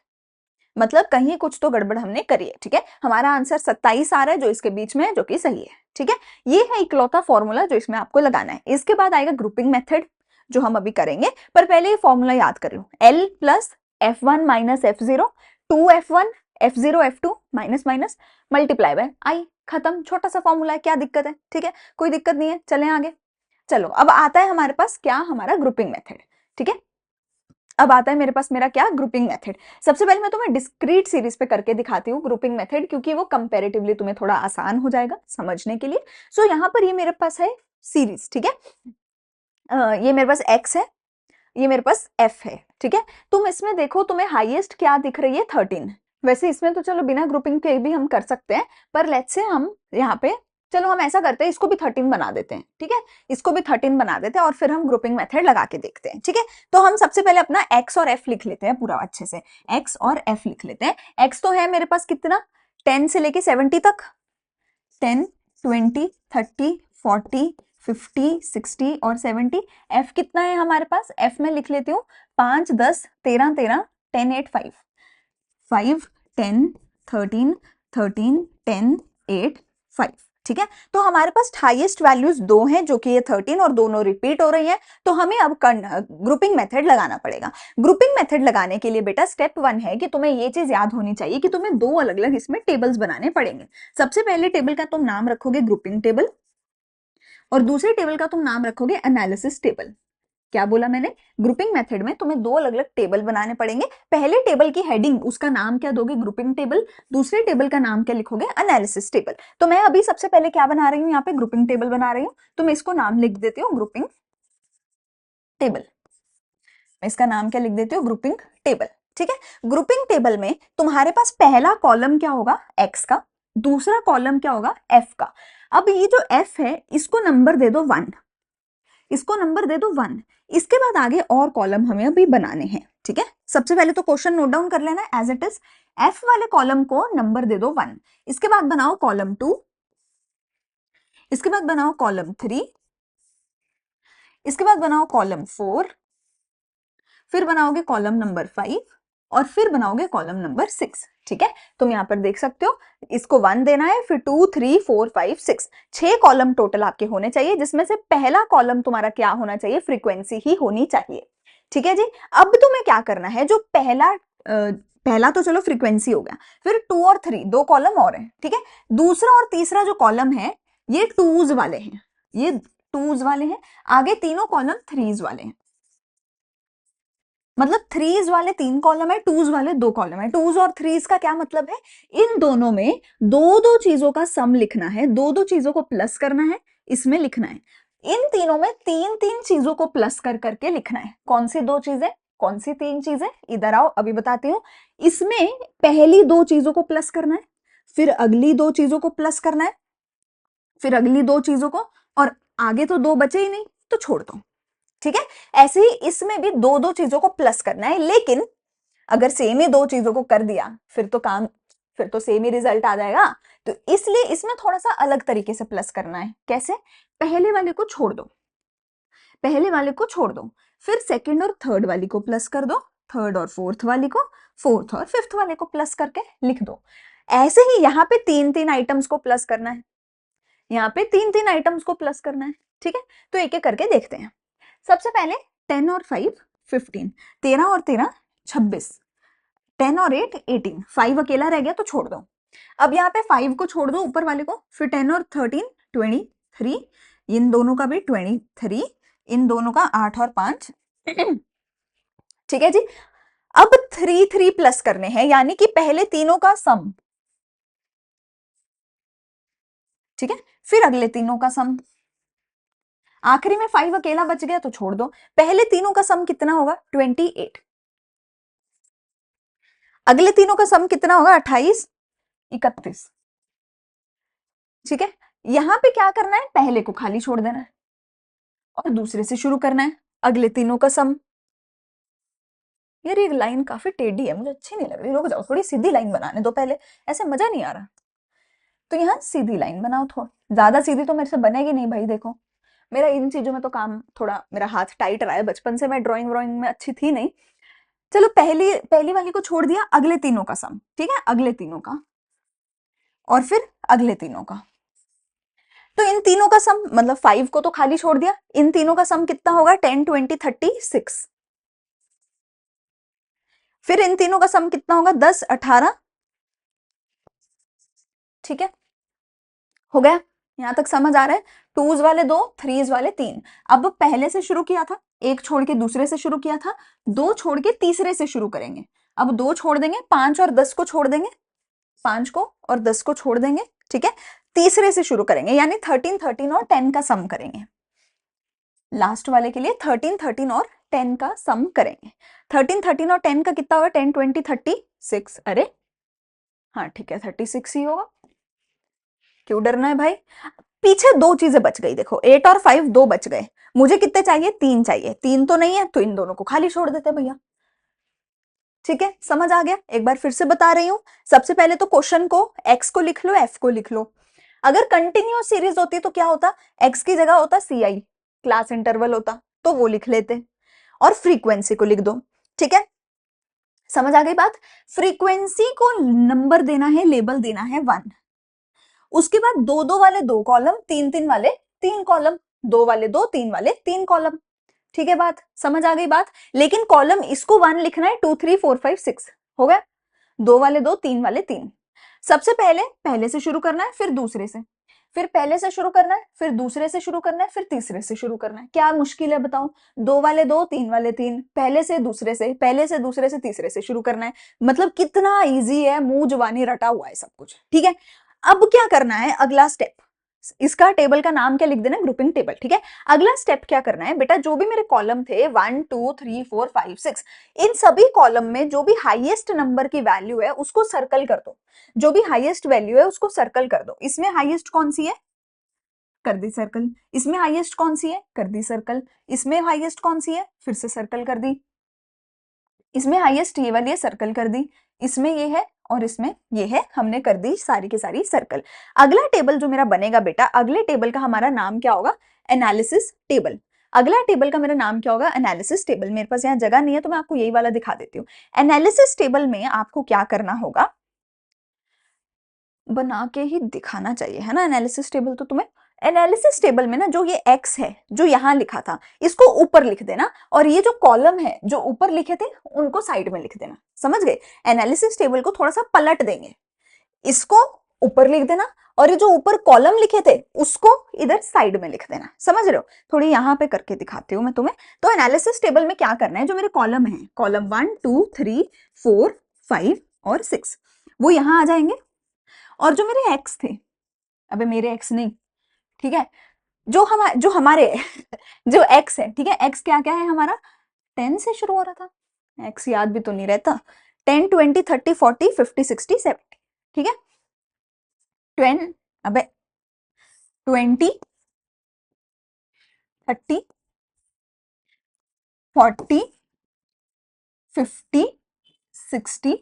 मतलब कहीं कुछ तो गड़बड़ हमने करी है, ठीक है। हमारा आंसर 27 आ रहा है जो इसके बीच में है, जो कि सही है, ठीक है। ये है इकलौता फॉर्मूला जो इसमें आपको लगाना है। इसके बाद आएगा ग्रुपिंग मेथड जो हम अभी करेंगे, पर पहले ये फॉर्मूला याद कर लो। L plus F1 minus F0, 2F1 F0 F2 minus minus multiply by I, खत्म। छोटा सा फॉर्मूला है, क्या दिक्कत है? ठीक है, कोई दिक्कत नहीं है, चलें आगे। चलो अब आता है हमारे पास क्या? हमारा ग्रुपिंग मेथड, ठीक है। अब आता है मेरे पास मेरा क्या? Grouping method. सबसे पहले मैं तुम्हें डिस्क्रीट सीरीज पे करके दिखाती हूँ ग्रुपिंग मेथड, क्योंकि वो कंपैरेटिवली तुम्हें थोड़ा आसान हो जाएगा समझने के लिए। सो यहाँ पर ये मेरे पास है सीरीज, ठीक है। ये मेरे पास x है, ये मेरे पास f है, ठीक है। तुम इसमें देखो तुम्हें हाईएस्ट क्या दिख रही है? 13। वैसे इसमें तो चलो बिना ग्रुपिंग के भी हम कर सकते हैं, पर लेट्स से हम यहाँ पे, चलो हम ऐसा करते हैं, इसको भी 13 बना देते हैं, ठीक है। इसको भी 13 बना देते हैं और फिर हम ग्रुपिंग मेथड लगा के देखते हैं, ठीक है। तो हम सबसे पहले अपना x और f लिख लेते हैं पूरा अच्छे से। x और f लिख लेते हैं। x तो है मेरे पास कितना? 10 से लेके 70 तक, 10 20 30 40 50 60 और 70। f कितना है हमारे पास? f में लिख लेती हूँ 5 10 13 13 10 8 5 5 10 13 13 10 8 5, ठीक है। तो हमारे पास हाईएस्ट वैल्यूज दो हैं जो कि ये 13 और दोनों रिपीट हो रही हैं, तो हमें अब ग्रुपिंग मेथड लगाना पड़ेगा। ग्रुपिंग मेथड लगाने के लिए बेटा स्टेप 1 है कि तुम्हें ये चीज याद होनी चाहिए कि तुम्हें दो अलग अलग इसमें टेबल्स बनाने पड़ेंगे। सबसे पहले टेबल का तुम नाम रखोगे ग्रुपिंग टेबल, और दूसरे टेबल का तुम नाम रखोगे एनालिसिस टेबल। क्या बोला मैंने? ग्रुपिंग मेथड में तुम्हें दो अलग अलग टेबल बनाने पड़ेंगे। पहले टेबल की हेडिंग, उसका नाम क्या दोगे? Grouping table. दूसरे टेबल का नाम क्या लिखोगे? Analysis table. तो मैं अभी सबसे पहले क्या बना रही हूँ? यहाँ पे ग्रुपिंग टेबल बना रही हूँ, तो मैं इसको नाम लिख देती हूँ ग्रुपिंग टेबल। मैं इसका नाम क्या लिख देती हूँ? ग्रुपिंग टेबल, ठीक है। ग्रुपिंग टेबल में तुम्हारे पास पहला कॉलम क्या होगा? एक्स का, दूसरा कॉलम क्या होगा? एफ का। अब ये जो एफ है इसको नंबर दे दो 1, इसको नंबर दे दो 1। इसके बाद आगे और कॉलम हमें अभी बनाने हैं, ठीक है। सबसे पहले तो क्वेश्चन नोट डाउन कर लेना एज इट इज। एफ वाले कॉलम को नंबर दे दो 1, इसके बाद बनाओ कॉलम 2, इसके बाद बनाओ कॉलम 3, इसके बाद बनाओ कॉलम 4, फिर बनाओगे कॉलम नंबर 5 और फिर बनाओगे कॉलम नंबर 6, ठीक है। तुम यहां पर देख सकते हो, इसको 1 देना है, फिर 2 3 4 5 6, 6 कॉलम टोटल आपके होने चाहिए, जिसमें से पहला कॉलम तुम्हारा क्या होना चाहिए? फ्रीक्वेंसी ही होनी चाहिए, ठीक है जी। अब तुम्हें क्या करना है? जो पहला तो चलो फ्रीक्वेंसी हो गया, फिर 2 और 3 दो कॉलम और हैं, ठीक है। दूसरा और तीसरा जो कॉलम है ये टूज वाले हैं, ये टूज वाले हैं। आगे तीनों कॉलम थ्रीज वाले हैं, मतलब थ्रीज वाले 3 कॉलम है, टूज वाले 2 कॉलम है। टूज और थ्रीज का क्या मतलब है, इन दोनों में दो दो चीजों का सम लिखना है, दो दो चीजों को प्लस करना है, इसमें लिखना है। इन तीनों में तीन तीन चीजों को प्लस कर करके लिखना है। कौन सी दो चीजें, कौन सी तीन चीजें, इधर आओ अभी बताती हूँ। इसमें पहली दो चीजों को प्लस करना है, फिर अगली दो चीजों को प्लस करना है, फिर अगली दो चीजों को, और आगे तो दो बचे ही नहीं तो छोड़ दो। ठीक है, ऐसे ही इसमें भी दो दो चीजों को प्लस करना है, लेकिन अगर सेम ही दो चीजों को कर दिया फिर तो सेम ही रिजल्ट आ जाएगा। तो इसलिए इसमें थोड़ा सा अलग तरीके से प्लस करना है। कैसे, पहले वाले को छोड़ दो, पहले वाले को छोड़ दो, फिर सेकंड और थर्ड वाली को प्लस कर दो, थर्ड और फोर्थ वाली को, फोर्थ और फिफ्थ वाले को प्लस करके लिख दो। ऐसे ही यहाँ पे तीन तीन आइटम्स को प्लस करना है, यहाँ पे तीन तीन आइटम्स को प्लस करना है। ठीक है, तो एक एक करके देखते हैं। सबसे पहले 10 और 5 15, 13 और 13 26, 10 और 8 18, 5 अकेला रह गया तो छोड़ दो। अब यहाँ पे 5 को छोड़ दो ऊपर वाले को, फिर 10 और 13 23, इन दोनों का भी 23, इन दोनों का 8 और 5 ठीक है जी। अब 3 3 प्लस करने हैं, यानी कि पहले तीनों का सम, ठीक है, फिर अगले तीनों का सम, आखिरी में 5 अकेला बच गया तो छोड़ दो। पहले तीनों का सम कितना होगा 28, अगले तीनों का सम कितना होगा 28 31। ठीक है, यहां पे क्या करना है, पहले को खाली छोड़ देना है और दूसरे से शुरू करना है, अगले तीनों का सम। यार ये लाइन काफी टेढ़ी है, मुझे अच्छी नहीं लग रही, रुक जाओ, थोड़ी सीधी लाइन बनाने दो पहले, ऐसे मजा नहीं आ रहा। तो यहाँ सीधी लाइन बनाओ, थोड़ा ज्यादा सीधी तो मेरे से बनेगी नहीं भाई। देखो मेरा इन चीजों में तो काम थोड़ा, मेरा हाथ टाइट रहा है, बचपन से मैं ड्राइंग व्राइंग में अच्छी थी नहीं। चलो पहली पहली वाली को छोड़ दिया, अगले तीनों का सम, ठीक है, अगले तीनों का, और फिर अगले तीनों का। तो इन तीनों का सम मतलब 5 को तो खाली छोड़ दिया, इन तीनों का सम कितना होगा 10 20 36, फिर इन तीनों का सम कितना होगा 10 18। ठीक है, हो गया, यहां तक समझ आ रहा है। टूज वाले दो, थ्रीज वाले तीन। अब पहले से शुरू किया था, एक छोड़ के दूसरे से शुरू किया था, दो छोड़ के तीसरे से शुरू करेंगे। अब दो छोड़ देंगे, 5 और 10 को छोड़ देंगे, 5 को और 10 को छोड़ देंगे। ठीक है, तीसरे से शुरू करेंगे, यानी 13 13 और 10 का सम करेंगे। लास्ट वाले के लिए 13 13 और 10 का सम करेंगे। 13 13 और 10 का कितना होगा 10 20 36। अरे हाँ ठीक है 36 ही होगा, क्यों डरना है भाई। पीछे दो चीजें बच गई, देखो 8 और 5 दो बच गए, मुझे कितने चाहिए 3 चाहिए, 3 तो नहीं है तो इन दोनों को खाली छोड़ देते भैया। ठीक है, समझ आ गया। एक बार फिर से बता रही हूं, सबसे पहले तो क्वेश्चन को x को लिख लो, f को लिख लो। अगर कंटिन्यूअस सीरीज होती तो क्या होता, x की जगह होता CI, क्लास इंटरवल होता, तो वो लिख लेते, और फ्रीक्वेंसी को लिख दो। ठीक है, समझ आ गई बात। फ्रीक्वेंसी को नंबर देना है, लेबल देना है 1। उसके बाद दो दो वाले दो कॉलम, तीन तीन वाले तीन कॉलम, दो वाले दो, तीन वाले तीन कॉलम। ठीक है, बात समझ आ गई बात। लेकिन कॉलम इसको 1 लिखना है, 2 3 4 5 6 हो गया, दो वाले दो, तीन वाले तीन। सबसे पहले पहले से शुरू करना है, फिर दूसरे से, फिर पहले से शुरू करना है, फिर दूसरे से शुरू करना है, फिर तीसरे से शुरू करना है। क्या मुश्किल है बताओ, दो वाले दो, तीन वाले तीन, पहले से दूसरे से, पहले से दूसरे से तीसरे से शुरू करना है। मतलब कितना इजी है, मुंह जुबानी रटा हुआ है सब कुछ। ठीक है, अब क्या करना है, अगला स्टेप, इसका टेबल का नाम क्या लिख देना, ग्रुपिंग टेबल। ठीक है, अगला स्टेप क्या करना है बेटा, जो भी मेरे कॉलम थे 1 2 3 4 5 6, इन सभी कॉलम में जो भी हाईएस्ट नंबर की वैल्यू है उसको सर्कल कर दो, जो भी हाईएस्ट वैल्यू है उसको सर्कल कर दो। इसमें हाईएस्ट कौन सी है, कर दी सर्कल। इसमें हाईएस्ट कौन सी है, कर दी सर्कल। इसमें हाईएस्ट कौन सी है, फिर से सर्कल कर दी। इसमें हाईएस्ट ये वाली है, सर्कल कर दी। इसमें ये है और इसमें ये है, हमने कर दी सारी की सारी सर्कल। अगला टेबल जो मेरा बनेगा बेटा, अगले टेबल का हमारा नाम क्या होगा, एनालिसिस टेबल। अगला टेबल का मेरा नाम क्या होगा, एनालिसिस टेबल। मेरे पास यहाँ जगह नहीं है तो मैं आपको यही वाला दिखा देती हूँ। एनालिसिस टेबल में आपको क्या करना होगा, बना के ही दिखाना चाहिए है ना एनालिसिस टेबल। तो तुम्हें एनालिसिस टेबल में ना जो ये x है जो यहां लिखा था इसको ऊपर लिख देना, और ये जो कॉलम है जो ऊपर लिखे थे उनको साइड में लिख देना। समझ गए, एनालिसिस टेबल को थोड़ा सा पलट देंगे, इसको ऊपर लिख देना, और ये जो ऊपर कॉलम लिखे थे उसको इधर साइड में लिख देना। समझ रहे हो? थोड़ी यहाँ पे करके दिखाती हूँ मैं तुम्हें। तो एनालिसिस टेबल में क्या करना है, जो मेरे कॉलम है, कॉलम 1 2 3 4 5 और 6, वो यहाँ आ जाएंगे। और जो मेरे एक्स थे, अबे मेरे एक्स नहीं, ठीक है, जो हमारे जो एक्स है, ठीक है, एक्स क्या क्या है हमारा, 10 से शुरू हो रहा था, एक्स याद भी तो नहीं रहता, 10 20 30 40 50 60 70, ठीक है, 10, अबे 20 30 40 50 60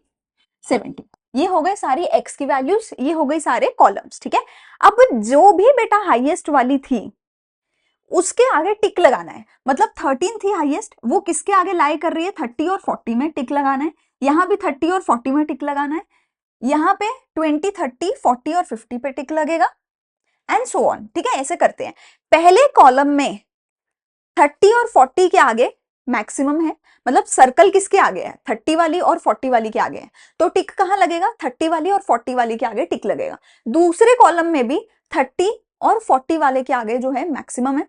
70, ये हो गए सारी एक्स की वैल्यूज, ये हो गई सारे कॉलम्स, ठीक है। अब जो भी बेटा हाईएस्ट वाली थी उसके आगे टिक लगाना है, मतलब 13 थी हाईएस्ट, वो किसके आगे लाई कर रही है, 30 और 40 में टिक लगाना है, यहाँ भी 30 और 40 में टिक लगाना है, यहाँ पे 20 30 40 और 50 पे टिक लगेगा, एंड सो ऑन, ठीक है। ऐसे करते हैं। पहले कॉलम में 30 और 40 के आगे मैक्सिमम है, मतलब सर्कल किसके आगे है, 30 वाली और 40 वाली के आगे है, तो टिक कहां लगेगा, 30 वाली और 40 वाली के आगे टिक लगेगा। दूसरे कॉलम में भी 30 और 40 वाले के आगे जो है मैक्सिमम है,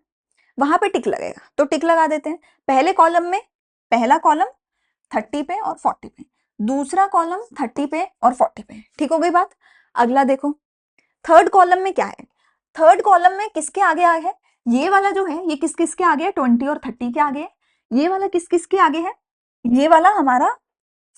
वहां पे टिक लगेगा, तो टिक लगा देते हैं। पहले कॉलम में पहला कॉलम 30 पे और 40 पे, दूसरा कॉलम 30 पे और 40 पे, ठीक हो गई बात। अगला देखो, थर्ड कॉलम में क्या है, थर्ड कॉलम में किसके आगे है, ये वाला जो है ये किस किस के आगे है, 20 और 30 के आगे है, ये वाला किस किस के आगे है, ये वाला हमारा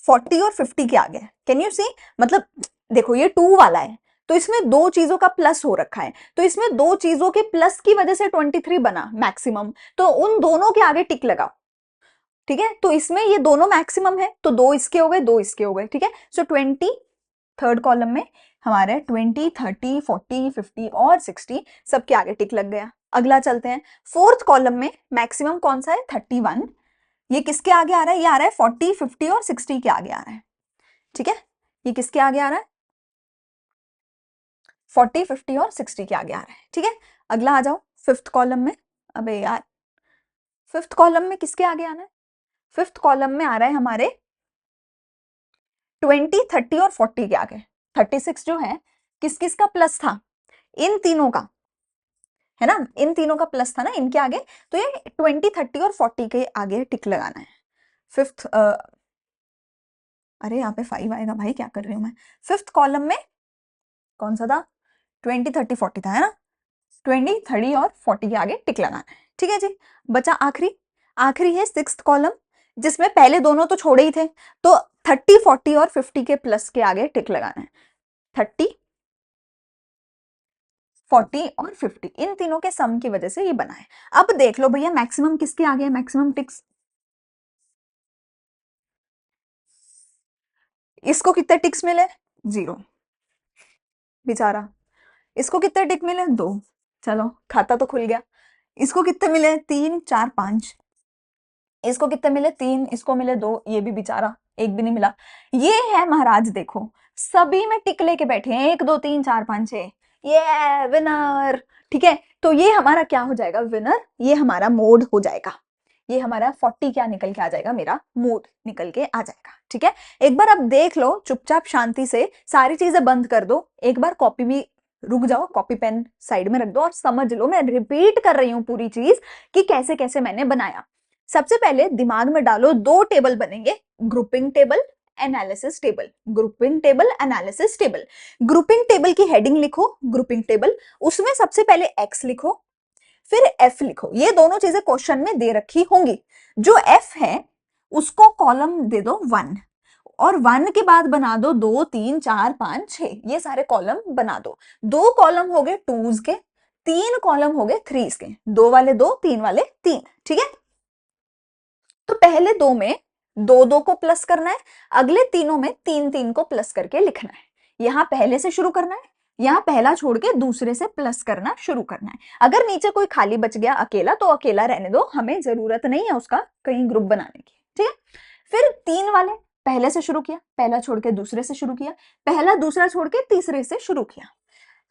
40 और 50 के आगे है। कैन यू सी, मतलब देखो ये 2 वाला है, तो इसमें दो चीजों का प्लस हो रखा है, तो इसमें दो चीजों के प्लस की वजह से 23 बना मैक्सिमम, तो उन दोनों के आगे टिक लगाओ, ठीक है। तो इसमें ये दोनों मैक्सिमम है, तो दो इसके हो गए, दो इसके हो गए, ठीक है। सो 20 थर्ड कॉलम में हमारे 20 30 40 50 और 60 सबके आगे टिक लग गया। अगला चलते हैं, फोर्थ कॉलम में मैक्सिमम कौन सा है, 31, ये किसके आगे आ रहा है, ये आ रहा है 40 50 और 60 के आगे आ रहा है, ठीक है। ये किसके आगे आ रहा है, 40 50 और 60 के आगे आ रहा है, ठीक है। अगला आ जाओ फिफ्थ कॉलम में, अबे यार फिफ्थ कॉलम में किसके आगे आना है, फिफ्थ कॉलम में आ रहा है हमारे 20 30 और 40 के आगे। 36 जो है किस किस का प्लस था, इन तीनों का, है ना, इन तीनों का प्लस था ना इनके आगे, तो ये 20 30 और 40 के आगे टिक लगाना है। फिफ्थ अरे यहाँ पे 5 आएगा भाई, क्या कर रही हूँ मैं। फिफ्थ कॉलम में कौन सा था, 20 30 40 था, है ना, 20 30 और 40 के आगे टिक लगाना है, ठीक है जी। बचा आखिरी, आखिरी है सिक्स्थ कॉलम, जिसमें पहले दोनों तो छोड़े ही थे, तो 30 40 और 50 के प्लस के आगे टिक लगाना है। 30 40 और 50 इन तीनों के सम की वजह से ये बना है। अब देख लो भैया मैक्सिमम किसके आगे है, मैक्सिमम टिक्स, इसको कितने टिक्स मिले, 0 बेचारा, इसको कितने टिक मिले, 2, चलो खाता तो खुल गया। इसको कितने मिले, 3 4 5, इसको कितने मिले, 3, इसको मिले 2, ये भी बेचारा एक भी नहीं मिला। ये है महाराज, देखो सभी में टिक लेके बैठे हैं, 1 2 3 4 5 6, ये विनर, ठीक है। तो ये हमारा क्या हो जाएगा, विनर, ये हमारा मोड हो जाएगा, ये हमारा 40 क्या निकल के आ जाएगा, मेरा मोड निकल के आ जाएगा, ठीक है। एक बार अब देख लो चुपचाप शांति से, सारी चीजें बंद कर दो, एक बार कॉपी भी, रुक जाओ, कॉपी पेन साइड में रख दो और समझ लो, मैं रिपीट कर रही हूँ पूरी चीज कि कैसे कैसे मैंने बनाया। सबसे पहले दिमाग में डालो, दो टेबल बनेंगे, grouping table, analysis table, grouping table, analysis table. Grouping table की हेडिंग लिखो ग्रुपिंग टेबल, उसमें सबसे पहले एक्स लिखो, फिर एफ लिखो, ये दोनों चीजें क्वेश्चन में दे रखी होंगी। जो एफ है उसको कॉलम दे दो 1, और 1 के बाद बना दो 2 3 4 5 6, ये सारे कॉलम बना दो। दो कॉलम हो गए 2s के, तीन कॉलम हो गए 3s के, 2 वाले 2 3 वाले 3, ठीक है। तो पहले दो में 2 2 को प्लस करना है, अगले तीनों में 3 3 को प्लस करके लिखना है। यहां पहले से शुरू करना है, यहां पहला छोड़ के दूसरे से प्लस करना शुरू करना है। अगर नीचे कोई खाली बच गया अकेला, तो अकेला रहने दो, हमें जरूरत नहीं है उसका कहीं ग्रुप बनाने की, ठीक है। फिर 3 वाले पहले से शुरू किया, पहला छोड़ के दूसरे से शुरू किया, पहला दूसरा छोड़ के तीसरे से शुरू किया।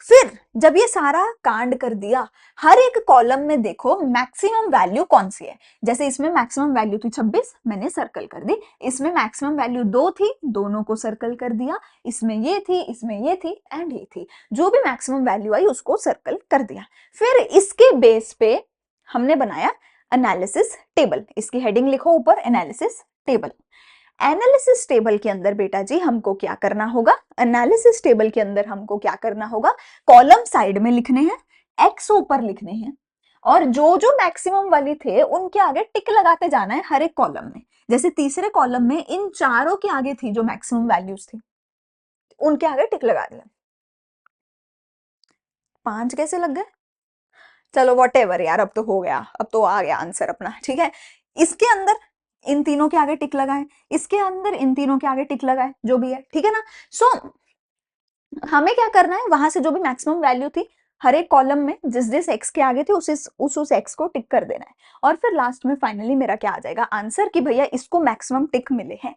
फिर जब ये सारा कांड कर दिया, हर एक कॉलम में देखो मैक्सिमम वैल्यू कौन सी है। जैसे इसमें मैक्सिमम वैल्यू थी 26, मैंने सर्कल कर दी। इसमें मैक्सिमम वैल्यू 2 थी, दोनों को सर्कल कर दिया। इसमें ये थी, इसमें ये थी एंड ये थी। जो भी मैक्सिमम वैल्यू आई उसको सर्कल कर दिया। फिर इसके बेस पे हमने बनाया एनालिसिस टेबल। इसकी हेडिंग लिखो ऊपर, एनालिसिस टेबल। एनालिसिस टेबल के अंदर बेटा जी हमको क्या करना होगा, एनालिसिस टेबल के अंदर हमको क्या करना होगा, कॉलम साइड में लिखने हैं, एक्स ऊपर लिखने हैं, और जो जो मैक्सिमम वाली थे उनके आगे टिक लगाते जाना है हर एक कॉलम में। जैसे तीसरे कॉलम में इन चारों के आगे थी जो मैक्सिमम वैल्यूज थी, उनके आगे टिक लगा दिया। 5 कैसे लग गए, चलो वॉट एवर यार, अब तो हो गया, अब तो आ गया आंसर अपना, ठीक है। इसके अंदर इन तीनों के आगे टिक लगाए, इसके अंदर इन तीनों के आगे टिक लगाए, जो भी है, ठीक है ना। सो हमें क्या करना है, वहां से जो भी मैक्सिमम वैल्यू थी हर एक कॉलम में जिस जिस एक्स के आगे थे उस एक्स को टिक कर देना है। और फिर लास्ट में फाइनली मेरा क्या आ जाएगा आंसर, कि भैया इसको मैक्सिमम टिक मिले हैं।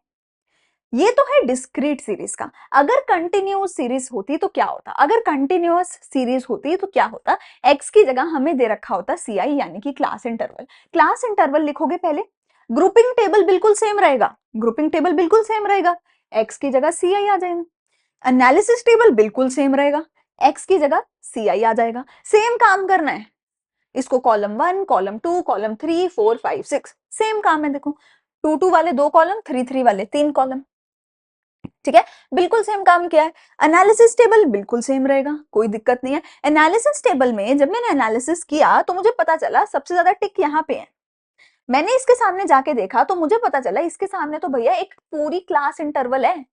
ये तो है डिस्क्रीट सीरीज का। अगर कंटिन्यूअस सीरीज होती तो क्या होता, अगर कंटिन्यूअस सीरीज होती तो क्या होता, एक्स की जगह हमें दे रखा होता सी आई, यानी कि क्लास इंटरवल। क्लास इंटरवल लिखोगे पहले, ग्रुपिंग टेबल बिल्कुल सेम रहेगा, ग्रुपिंग टेबल बिल्कुल सेम रहेगा, एक्स की जगह सी आई आ जाएगा। एनालिसिस टेबल बिल्कुल सेम रहेगा, एक्स की जगह सी आई आ जाएगा। सेम काम करना है, इसको कॉलम 1, कॉलम 2, कॉलम 3, 4, 5, 6 सेम काम है। देखो 2 2 वाले 2 कॉलम, 3 3 वाले 3 कॉलम, ठीक है, बिल्कुल सेम काम किया है। एनालिसिस टेबल बिल्कुल सेम रहेगा, कोई दिक्कत नहीं है। एनालिसिस टेबल में जब मैंने एनालिसिस किया तो मुझे पता चला सबसे ज्यादा टिक यहाँ पे है। मैंने इसके सामने जाके देखा तो मुझे पता चला इसके सामने तो भैया एक पूरी क्लास इंटरवल है,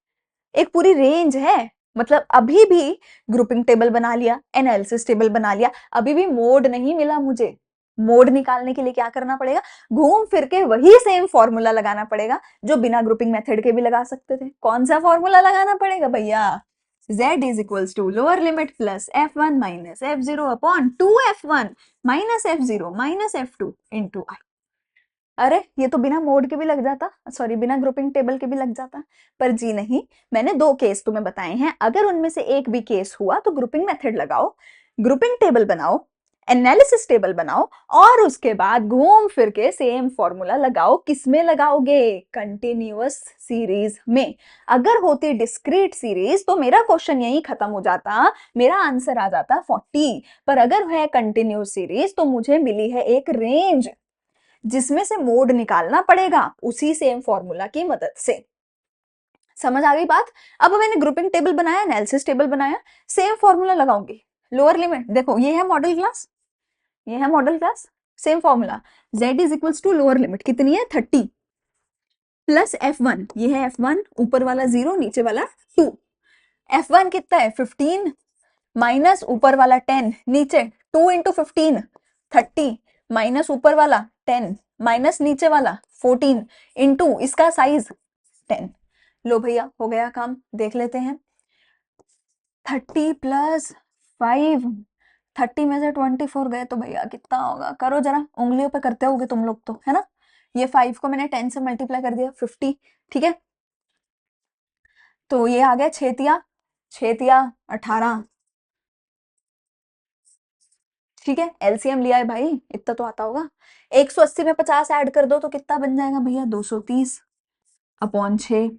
एक पूरी रेंज है। मतलब अभी भी ग्रुपिंग टेबल बना लिया, एनालिसिस टेबल बना लिया, अभी भी मोड नहीं मिला मुझे। मोड निकालने के लिए क्या करना पड़ेगा, घूम फिर के वही सेम फॉर्मूला लगाना पड़ेगा जो बिना ग्रुपिंग मेथड के भी लगा सकते थे। कौन सा फॉर्मूला लगाना पड़ेगा भैया, z is equals to lower limit plus f1 minus f0 upon 2f1 minus f0 minus f2 into i. अरे ये तो बिना मोड के भी लग जाता, सॉरी बिना ग्रुपिंग टेबल के भी लग जाता, पर जी नहीं, मैंने 2 केस तुम्हें बताए हैं। अगर उनमें से एक भी केस हुआ तो ग्रुपिंग मेथड लगाओ, ग्रुपिंग टेबल बनाओ, एनालिसिस टेबल बनाओ, और उसके बाद घूम फिर के सेम फॉर्मूला लगाओ। किसमें लगाओगे, कंटिन्यूअस सीरीज में। अगर होती डिस्क्रीट सीरीज तो मेरा क्वेश्चन यही खत्म हो जाता, मेरा आंसर आ जाता 40। पर अगर है कंटिन्यूअस सीरीज तो मुझे मिली है एक रेंज जिसमें से मोड निकालना पड़ेगा उसी सेम फॉर्मूला की मदद से। समझ आ गई बात। अब मैंने ग्रुपिंग टेबल बनाया, एनालिसिस टेबल बनाया, सेम फॉर्मूला लगाऊंगी। लोअर लिमिट देखो, ये है मॉडल क्लास, ये है modal class, same formula. z is equals to lower limit कितनी है 30 प्लस f1, ये है f1, ऊपर वाला 0 नीचे वाला 2। f1 कितना है 15 माइनस ऊपर वाला 10 नीचे 2 इंटू 15 30 माइनस ऊपर वाला 10 माइनस नीचे वाला 14 इंटू इसका साइज 10। लो भैया हो गया काम, देख लेते हैं। 30 प्लस 5, 30 में से 24 गए तो भैया कितना होगा, करो जरा, उंगलियों पे करते होगे तुम लोग तो, है ना। ये 5 को मैंने 10 से मल्टीप्लाई कर दिया 50, ठीक है। तो ये आ गया 6 तिया 18, ठीक है। एलसीएम लिया है भाई, इतना तो आता होगा। 180 में 50 ऐड कर दो तो कितना बन जाएगा भैया 230 अपॉन 6।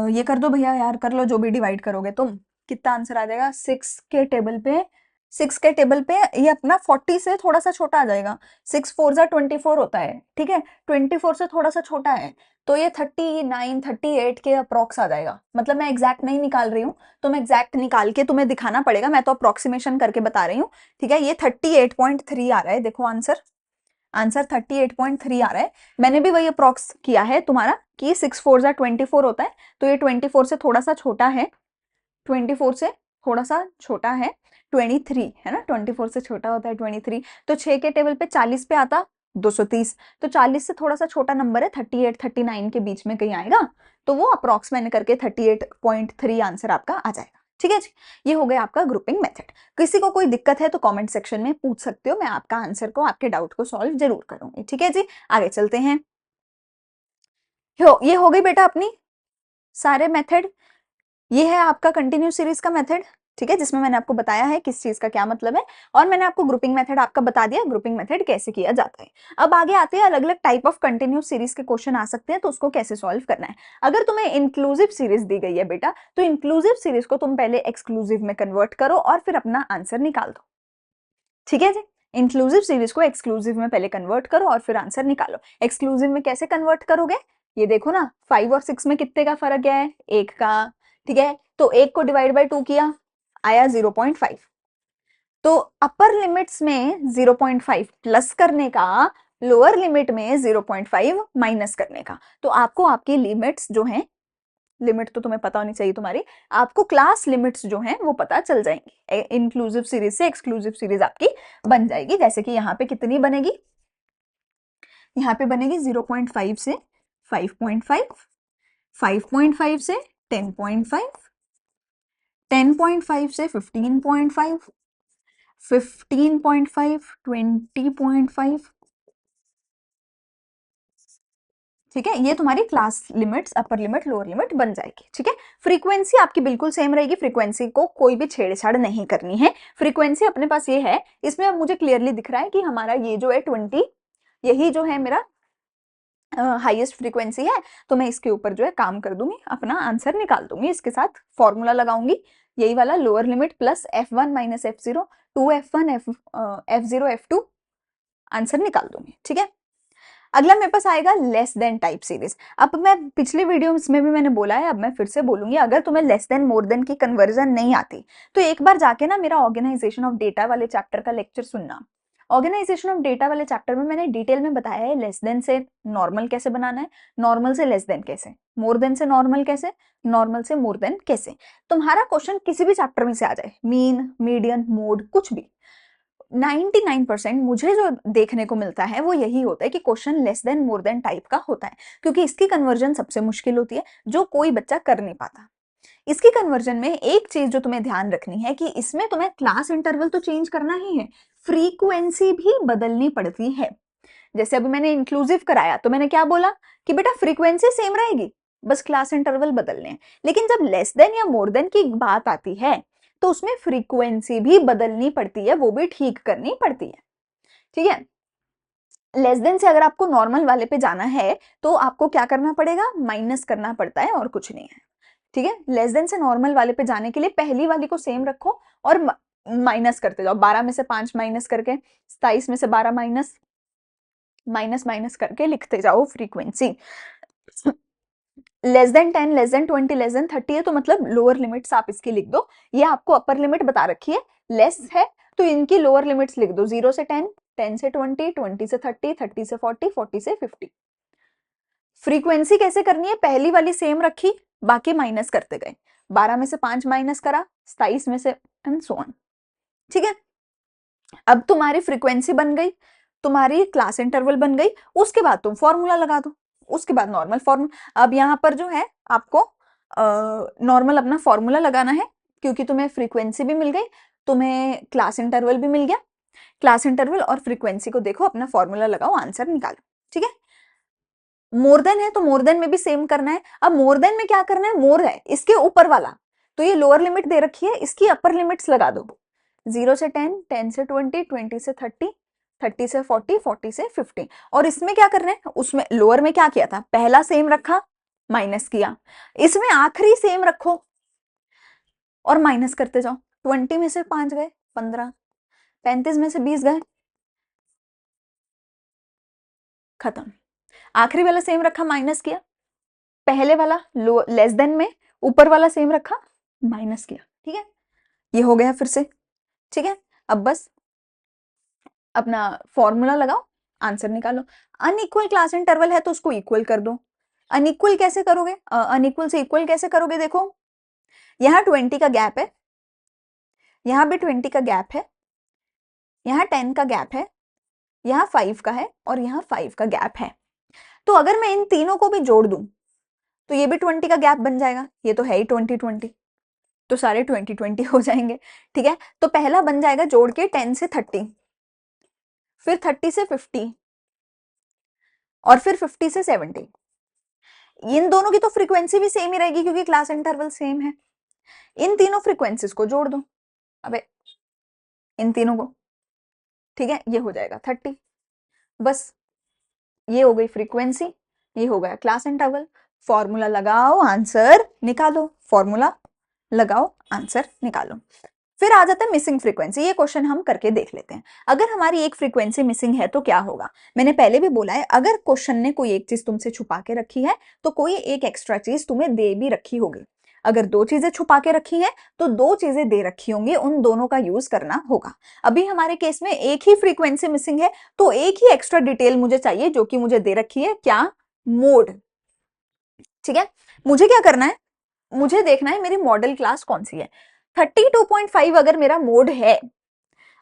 ये कर दो भैया यार, कर लो जो भी डिवाइड करोगे तुम, कितना आंसर आ जाएगा 6 के टेबल पे। 6 के टेबल पे ये अपना 40 से थोड़ा सा छोटा आ जाएगा, 6 4 जा 24 होता है, ठीक है। 24 से थोड़ा सा छोटा है तो ये 39 38 के अप्रोक्स आ जाएगा। मतलब मैं एग्जैक्ट नहीं निकाल रही हूँ, तो मैं एग्जैक्ट निकाल के तुम्हें दिखाना पड़ेगा, मैं तो अप्रोक्सीमेशन करके बता रही हूँ, ठीक है। ये 38.3 आ रहा है, देखो आंसर, आंसर 38.3 आ रहा है। मैंने भी वही अप्रोक्स किया है तुम्हारा कि 6 4 जा 24 होता है, तो ये 24 से थोड़ा सा छोटा है, 24 से थोड़ा सा छोटा है 23, है ना, 24 से छोटा होता है 23। तो 6 के टेबल पे 40 पे आता 230, तो 40 से थोड़ा सा छोटा नंबर है 38 39 के बीच में कहीं आएगा, तो वो अप्रोक्स मैंने करके 38.3 आंसर आपका आ जाएगा, ठीक है जी। ये हो गया आपका ग्रुपिंग मेथड। किसी को कोई दिक्कत है तो कमेंट सेक्शन में पूछ सकते हो, मैं आपका आंसर को, आपके डाउट को सॉल्व जरूर करूंगी, ठीक है जी। आगे चलते हैं। ये हो गई बेटा अपनी सारे मेथड। ये है आपका कंटिन्यूस सीरीज का मेथड, ठीक है, जिसमें मैंने आपको बताया है किस चीज का क्या मतलब है, और मैंने आपको ग्रुपिंग मेथड आपका बता दिया, ग्रुपिंग मेथड कैसे किया जाता है। अब आगे आते हैं, अलग अलग टाइप ऑफ कंटिन्यूस सीरीज के क्वेश्चन आ सकते हैं, तो उसको कैसे सॉल्व करना है। अगर तुम्हें इंक्लूसिव सीरीज दी गई है बेटा, तो इंक्लूसिव सीरीज को तुम पहले एक्सक्लूसिव में कन्वर्ट करो और फिर अपना आंसर निकाल दो, ठीक है जी। इंक्लूसिव सीरीज को एक्सक्लूसिव में पहले कन्वर्ट करो और फिर आंसर निकालो। एक्सक्लूसिव में कैसे कन्वर्ट करोगे, ये देखो ना, 5 और 6 में कितने का फर्क है, एक का, ठीक है, तो एक को डिवाइड बाय 2 किया, आया 0.5। तो अपर लिमिट्स में 0.5 प्लस करने का, लोअर लिमिट में 0.5 माइनस करने का, तो आपको आपकी लिमिट्स जो हैं, लिमिट तो तुम्हें पता होनी चाहिए तुम्हारी, आपको क्लास लिमिट्स जो हैं वो पता चल जाएंगी। इंक्लूसिव सीरीज से एक्सक्लूसिव सीरीज आपकी बन जाएगी। जैसे कि यहाँ पे कितनी बनेगी, यहाँ पे बनेगी 0.5 से 5.5, 5.5 से 10.5, 10.5 से 15.5, 15.5 20.5, ठीक है, ये तुम्हारी class limits, upper limit lower limit बन जाएगी, ठीक है। फ्रीक्वेंसी आपकी बिल्कुल सेम रहेगी, फ्रीक्वेंसी को कोई भी छेड़छाड़ नहीं करनी है। फ्रीक्वेंसी अपने पास ये है, इसमें अब मुझे क्लियरली दिख रहा है कि हमारा ये जो है 20, यही जो है मेरा हाईएस्ट फ्रीक्वेंसी है, तो मैं इसके ऊपर जो है काम कर दूंगी, अपना आंसर निकाल दूंगी, इसके साथ फॉर्मूला लगाऊंगी, यही वाला lower limit plus f1 minus f0, 2f1 f0 f2, answer निकाल दूंगी, ठीक है। अगला मेरे पास आएगा लेस देन टाइप सीरीज। अब मैं पिछले वीडियोस में भी मैंने बोला है, अब मैं फिर से बोलूंगी, अगर तुम्हें लेस देन मोर देन की कन्वर्जन नहीं आती, तो एक बार जाके ना मेरा ऑर्गेनाइजेशन ऑफ डेटा वाले चैप्टर का लेक्चर सुनना। ऑर्गेनाइजेशन ऑफ डेटा वाले चैप्टर में मैंने डिटेल में बताया है लेस देन से नॉर्मल कैसे बनाना है, नॉर्मल से लेस देन कैसे, मोर देन से नॉर्मल कैसे, नॉर्मल से मोर देन कैसे। तुम्हारा क्वेश्चन किसी भी चैप्टर में से आ जाए, मीन, मीडियन, मोड, कुछ भी, 99% मुझे जो देखने को मिलता है वो यही होता है कि question less than more than type का होता है, क्योंकि इसकी कन्वर्जन सबसे मुश्किल होती है, जो कोई बच्चा कर नहीं पाता। इसकी कन्वर्जन में एक चीज जो तुम्हें ध्यान रखनी है कि इसमें तुम्हें क्लास इंटरवल तो चेंज करना ही है, फ्रीक्वेंसी भी बदलनी पड़ती है। जैसे अभी मैंने इंक्लूसिव कराया तो मैंने क्या बोला कि बेटा फ्रीक्वेंसी सेम रहेगी, बस क्लास इंटरवल बदलने हैं। लेकिन जब लेस देन या मोर देन की बात आती है, तो उसमें फ्रीक्वेंसी भी बदलनी पड़ती है, वो भी ठीक करनी पड़ती है, ठीक है। लेस देन से अगर आपको नॉर्मल वाले पे जाना है, तो आपको क्या करना पड़ेगा, माइनस करना पड़ता है, और कुछ नहीं है, ठीक है। लेस देन से नॉर्मल वाले पे जाने के लिए पहली वाली को सेम रखो और माइनस करते जाओ, 12 में से 5 माइनस करके, 27 में से 12 माइनस, माइनस माइनस करके लिखते जाओ frequency. Less than 10, less than 20, less than 30 है, तो मतलब लोअर लिमिट्स आप इसकी लिख दो। ये आपको अपर लिमिट बता रखी है, लेस है तो इनकी लोअर लिमिट्स लिख दो, 0 से 10, 10 से 20, 20 से 30, 30 से 40, 40 से 50। फ्रीक्वेंसी कैसे करनी है, पहली वाली सेम रखी, बाकी माइनस करते गए, 12 में से 5 माइनस करा, 27 में से, एंड सो ऑन, ठीक है। अब तुम्हारी फ्रीक्वेंसी बन गई, तुम्हारी क्लास इंटरवल बन गई, उसके बाद तुम फॉर्मूला लगा दो, उसके बाद नॉर्मल फॉर्मूला। अब यहाँ पर जो है आपको नॉर्मल अपना फॉर्मूला लगाना है, क्योंकि तुम्हें फ्रीक्वेंसी भी मिल गई, तुम्हें क्लास इंटरवल भी मिल गया। क्लास इंटरवल और फ्रीक्वेंसी को देखो, अपना फॉर्मूला लगाओ, आंसर निकालो, ठीक है। मोर देन है तो मोर देन में भी सेम करना है। अब मोर देन में क्या करना है, मोर है इसके ऊपर वाला, तो ये लोअर लिमिट दे रखी है, इसकी अपर लिमिट्स लगा दो, 0 से 10, 10 से 20, 20 से 30, 30 से 40, 40 से 50। और इसमें क्या करना है, उसमें लोअर में क्या किया था, पहला सेम रखा, माइनस किया, इसमें आखिरी सेम रखो और माइनस करते जाओ, 20 में से 5 गए 15, 35 में से 20 गए, खत्म। आखिरी वाला सेम रखा, माइनस किया, पहले वाला लो लेस देन में ऊपर वाला सेम रखा, माइनस किया, ठीक है। ये हो गया फिर से, ठीक है। अब बस अपना फॉर्मूला लगाओ, आंसर निकालो। अनइक्वल क्लास इंटरवल है तो उसको इक्वल कर दो। अनइक्वल कैसे करोगे, अनइक्वल से इक्वल कैसे करोगे, देखो यहाँ 20 का गैप है, यहाँ भी 20 का गैप है, यहाँ 10 का गैप है, यहाँ 5 का है, और यहाँ 5 का गैप है। तो अगर मैं इन तीनों को भी जोड़ दूं, तो ये भी 20 का गैप बन जाएगा, ये तो है ही 20 20, तो सारे 20 20 हो जाएंगे, ठीक है। तो पहला बन जाएगा जोड़ के 10 से 30, फिर 30 से 50, और फिर 50 से 70। इन दोनों की तो फ्रीक्वेंसी भी सेम ही रहेगी, क्योंकि क्लास इंटरवल सेम है, इन तीनों फ्रीक्वेंसीज को जोड़ दो, अबे इन तीनों को, ठीक है, ये हो जाएगा 30। बस ये हो गई फ्रीक्वेंसी, ये हो गया क्लास इंटरवल। फॉर्मूला लगाओ, आंसर निकालो, फॉर्मूला लगाओ, आंसर निकालो। फिर आ जाता है मिसिंग फ्रीक्वेंसी। ये क्वेश्चन हम करके देख लेते हैं। अगर हमारी एक फ्रीक्वेंसी मिसिंग है तो क्या होगा। मैंने पहले भी बोला है, अगर क्वेश्चन ने कोई एक चीज तुमसे छुपा के रखी है तो कोई एक एक्स्ट्रा चीज तुम्हें दे भी रखी होगी। अगर दो चीजें छुपा के रखी हैं तो दो चीजें दे रखी होंगी, उन दोनों का यूज करना होगा। अभी हमारे केस में एक ही फ्रीक्वेंसी मिसिंग है तो एक ही एक्स्ट्रा डिटेल मुझे चाहिए जो कि मुझे दे रखी है, क्या, मोड। ठीक है, मुझे क्या करना है, मुझे देखना है मेरी मॉडल क्लास कौन सी है। 32.5 अगर मेरा मोड है,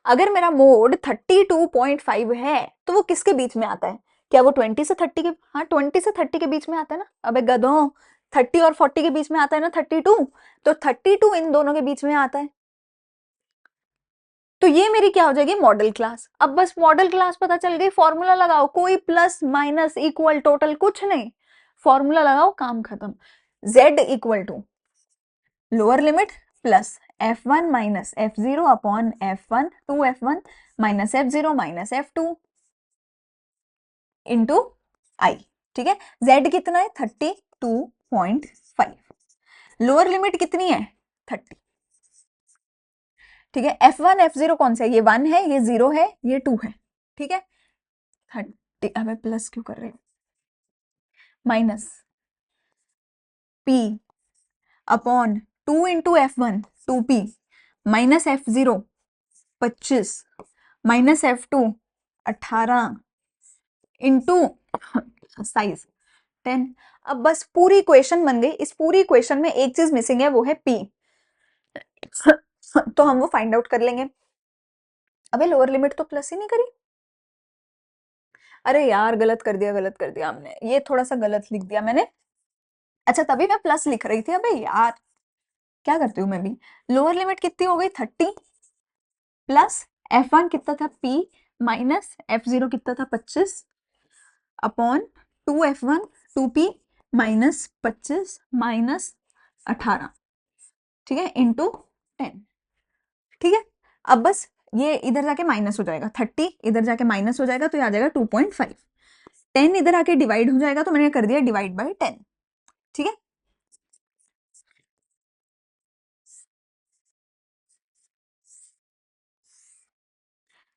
अगर मेरा मोड 32.5 है तो वो किसके बीच में आता है, क्या वो 20 से 30 के, हाँ 20 से 30 के बीच में आता है ना। अबे गधों, 30 और 40 के बीच में आता है ना 32, तो 32 इन दोनों के बीच में आता है। तो ये मेरी क्या हो जाएगी, मॉडल क्लास। अब बस मॉडल क्लास पता चल गई, फॉर्मूला लगाओ, कोई प्लस माइनस इक्वल टोटल कुछ नहीं, फॉर्मूला लगाओ, काम खत्म। z equal to lower limit plus f1 minus f0 upon f1 2f1 minus f0 minus f2 into i. ठीक है, z कितना है 32.5, लोअर लिमिट कितनी है 30। ठीक है, f1 f0 कौन सा है, ये 1 है, ये 0 है, ये 2 है। ठीक है, 30, हमें प्लस क्यों कर रहे हैं, minus p upon 2 into f1 2p minus f0 25 minus f2 18 into size 10। अब बस पूरी इक्वेशन बन गई। इस पूरी इक्वेशन में एक चीज मिसिंग है, वो है p। तो हम वो फाइंड आउट कर लेंगे। अबे लोअर लिमिट तो प्लस ही नहीं करी, अरे यार गलत कर दिया, गलत कर दिया हमने, ये थोड़ा सा गलत लिख दिया मैंने। अच्छा तभी मैं प्लस लिख रही थी, अबे यार क्या करती हूँ मैं भी। लोअर लिमिट कितनी हो गई 30 प्लस f1 कितना था p माइनस f0 कितना था 25 upon 2f1 2p minus 25 minus 18। ठीक है, इंटू 10। ठीक है, अब बस ये इधर जाके माइनस हो जाएगा, 30 इधर जाके माइनस हो जाएगा तो ये आ जाएगा 2.5। 10 इधर आके डिवाइड हो जाएगा तो मैंने कर दिया डिवाइड बाय 10। ठीक है,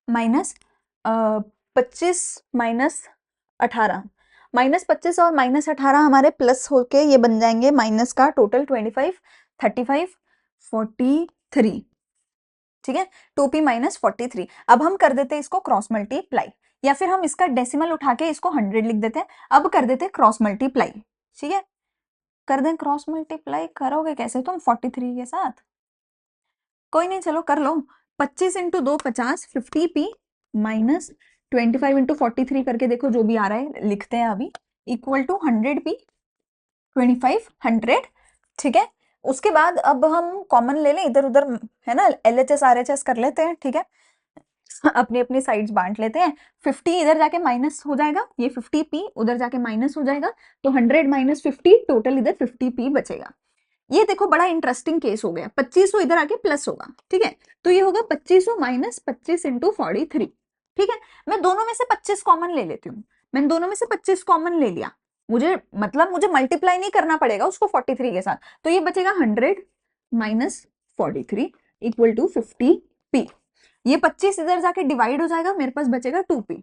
माइनस 25 माइनस 18, -25 और -18 हमारे प्लस होके ये बन जाएंगे माइनस का टोटल 25 35 43। ठीक है, 2p माइनस 43। अब हम कर देते हैं इसको क्रॉस मल्टीप्लाई, या फिर हम इसका डेसिमल उठा के इसको 100 लिख देते हैं। अब कर देते हैं क्रॉस मल्टीप्लाई। ठीक है, कर दें क्रॉस मल्टीप्लाई, करोगे कैसे तुम 43 के साथ, कोई नहीं चलो कर लो। 25 इंटू 2 50 50p माइनस 25 इंटू 43 करके देखो जो भी आ रहा है, लिखते हैं अभी, इक्वल टू 100p 25 100। ठीक है, उसके बाद अब हम कॉमन ले लें इधर उधर, है ना, LHS RHS कर लेते हैं। ठीक है, अपनी अपनी साइड्स बांट लेते हैं। 50 इधर जाके माइनस हो जाएगा, ये 50p उधर जाके माइनस हो जाएगा, तो 100 माइनस 50 टोटल इधर 50p बचेगा। ये देखो बड़ा इंटरेस्टिंग केस हो गया, 2500 इधर आके प्लस होगा। ठीक है, तो ये होगा 2500 माइनस 25 इंटू 43। ठीक है, मैं दोनों में से 25 कॉमन ले लेती हूँ। मैंने दोनों में से 25 कॉमन ले लिया, मुझे मतलब मुझे मल्टीप्लाई नहीं करना पड़ेगा उसको 43 के साथ, तो ये बचेगा 100 माइनस 43 इक्वल टू 50p। ये 25 इधर जाके डिवाइड हो जाएगा, मेरे पास बचेगा 2p।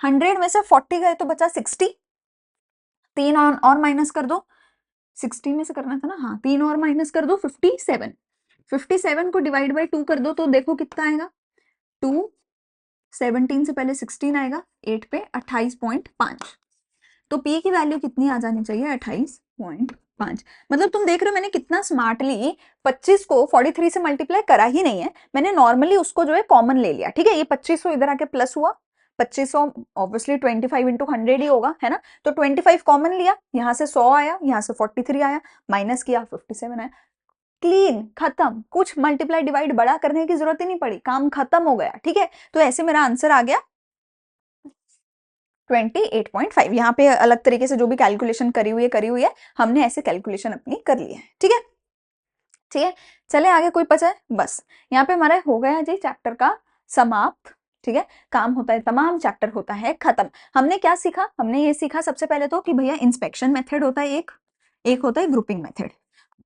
100 में से 40 गए तो बचा 60, 3 और माइनस कर दो, 60 में से करना था ना, हाँ 3 और माइनस कर दो 57। 57 को डिवाइड बाई 2 कर दो तो देखो कितना आएगा, 2 17 से पहले 16 आएगा, 8 पे 28.5। तो p की वैल्यू कितनी आ जानी चाहिए, 28.5। मतलब तुम देख रहे हो मैंने कितना स्मार्टली 25 को 43 से मल्टीप्लाई करा ही नहीं है, मैंने नॉर्मली उसको जो है कॉमन ले लिया। ठीक है, ये 2500 इधर आके प्लस हुआ, 2500 ऑब्वियसली 25 इंटू 100 ही होगा, है ना, तो 25 कॉमन लिया, यहाँ से 100 आया, यहाँ से 43 आया, माइनस किया 57 आया, क्लीन खत्म, कुछ मल्टीप्लाई डिवाइड बड़ा करने की जरूरत ही नहीं पड़ी, काम खत्म हो गया। ठीक है, तो ऐसे मेरा आंसर आ गया 28.5। यहाँ पे अलग तरीके से जो भी कैलकुलेशन करी हुई है हमने ऐसे कैलकुलेशन अपनी कर ली है। ठीक है, ठीक है, चले आगे, कोई बचा है? बस यहाँ पे हमारा हो गया जी चैप्टर का समाप्त। ठीक है, काम होता है तमाम, चैप्टर होता है खत्म। हमने क्या सीखा? हमने ये सीखा सबसे पहले तो कि भैया इंस्पेक्शन मेथड होता है एक होता है ग्रुपिंग मेथड।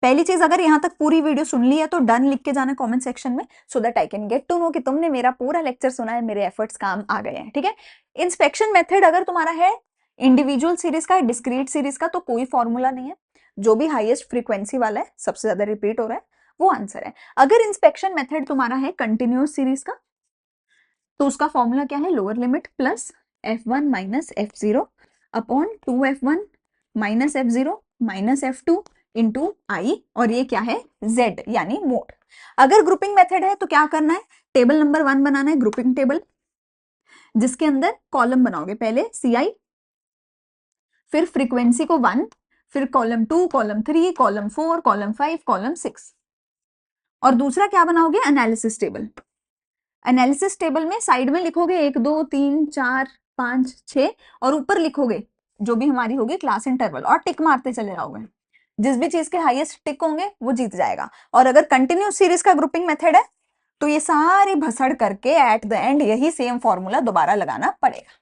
पहली चीज, अगर यहाँ तक पूरी वीडियो सुन ली है तो डन लिख के जाना कमेंट सेक्शन में, so that I can get to know कि तुमने मेरा पूरा लेक्चर सुना है, मेरे एफर्ट्स काम आ गए हैं। ठीक है, इंस्पेक्शन मेथड अगर तुम्हारा है इंडिविजुअल सीरीज का, डिस्क्रीट सीरीज का, तो कोई फॉर्मूला नहीं है, जो भी हाईएस्ट फ्रीक्वेंसी वाला है, सबसे ज्यादा रिपीट हो रहा है, वो आंसर है। अगर इंस्पेक्शन मेथड तुम्हारा है कंटिन्यूस सीरीज का, तो उसका फॉर्मूला क्या है? Lower limit plus f1 minus f0 upon 2f1 minus f0 minus f2 into i, और ये क्या है? z यानी मोड। अगर ग्रुपिंग मेथड है तो क्या करना है? टेबल नंबर 1 बनाना है, ग्रुपिंग टेबल, जिसके अंदर कॉलम बनाओगे, पहले CI, फिर फ्रीक्वेंसी को 1, फिर column 2, column 3, column 4, column 5, column 6, और दूसरा क्या बनाओगे? Analysis table. एनालिसिस टेबल में साइड में लिखोगे 1 2 3 4 5 6, और ऊपर लिखोगे जो भी हमारी होगी क्लास इंटरवल, और टिक मारते चले जाओगे। जिस भी चीज के हाईएस्ट टिक होंगे वो जीत जाएगा। और अगर कंटिन्यूस सीरीज का ग्रुपिंग मेथड है तो ये सारी भसड़ करके एट द एंड यही सेम फॉर्मूला दोबारा लगाना पड़ेगा।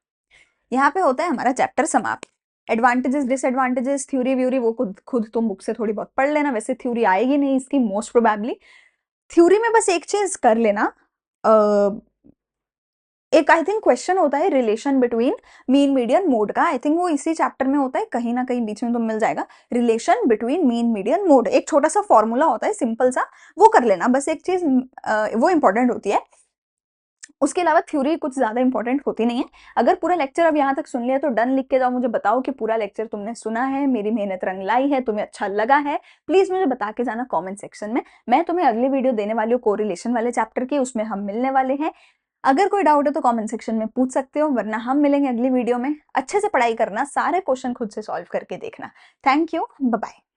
यहाँ पे होता है हमारा चैप्टर समाप्त। एडवांटेजेस डिसएडवांटेजेस थ्योरी व्यूरी वो खुद खुद तुम बुक से थोड़ी बहुत पढ़ लेना, वैसे थ्योरी आएगी नहीं इसकी मोस्ट प्रोबेबली। थ्योरी में बस एक चीज कर लेना, एक आई थिंक क्वेश्चन होता है relation between mean median mode का, आई थिंक वो इसी चैप्टर में होता है, कहीं ना कहीं बीच में तो मिल जाएगा। Relation between mean median mode, एक छोटा सा फॉर्मूला होता है सिंपल सा, वो कर लेना बस। एक चीज वो इंपॉर्टेंट होती है, उसके अलावा थ्योरी कुछ ज्यादा इंपॉर्टेंट होती नहीं है। अगर पूरा लेक्चर अब यहाँ तक सुन लिया तो डन लिख के जाओ, मुझे बताओ कि पूरा लेक्चर तुमने सुना है, मेरी मेहनत रंग लाई है, तुम्हें अच्छा लगा है। प्लीज मुझे बता के जाना कमेंट सेक्शन में। मैं तुम्हें अगली वीडियो देने वाली हूँ कोरिलेशन वाले चैप्टर की, उसमें हम मिलने वाले हैं। अगर कोई डाउट है तो कमेंट सेक्शन में पूछ सकते हो, वरना हम मिलेंगे अगली वीडियो में। अच्छे से पढ़ाई करना, सारे क्वेश्चन खुद से सॉल्व करके देखना। Thank you, bye bye.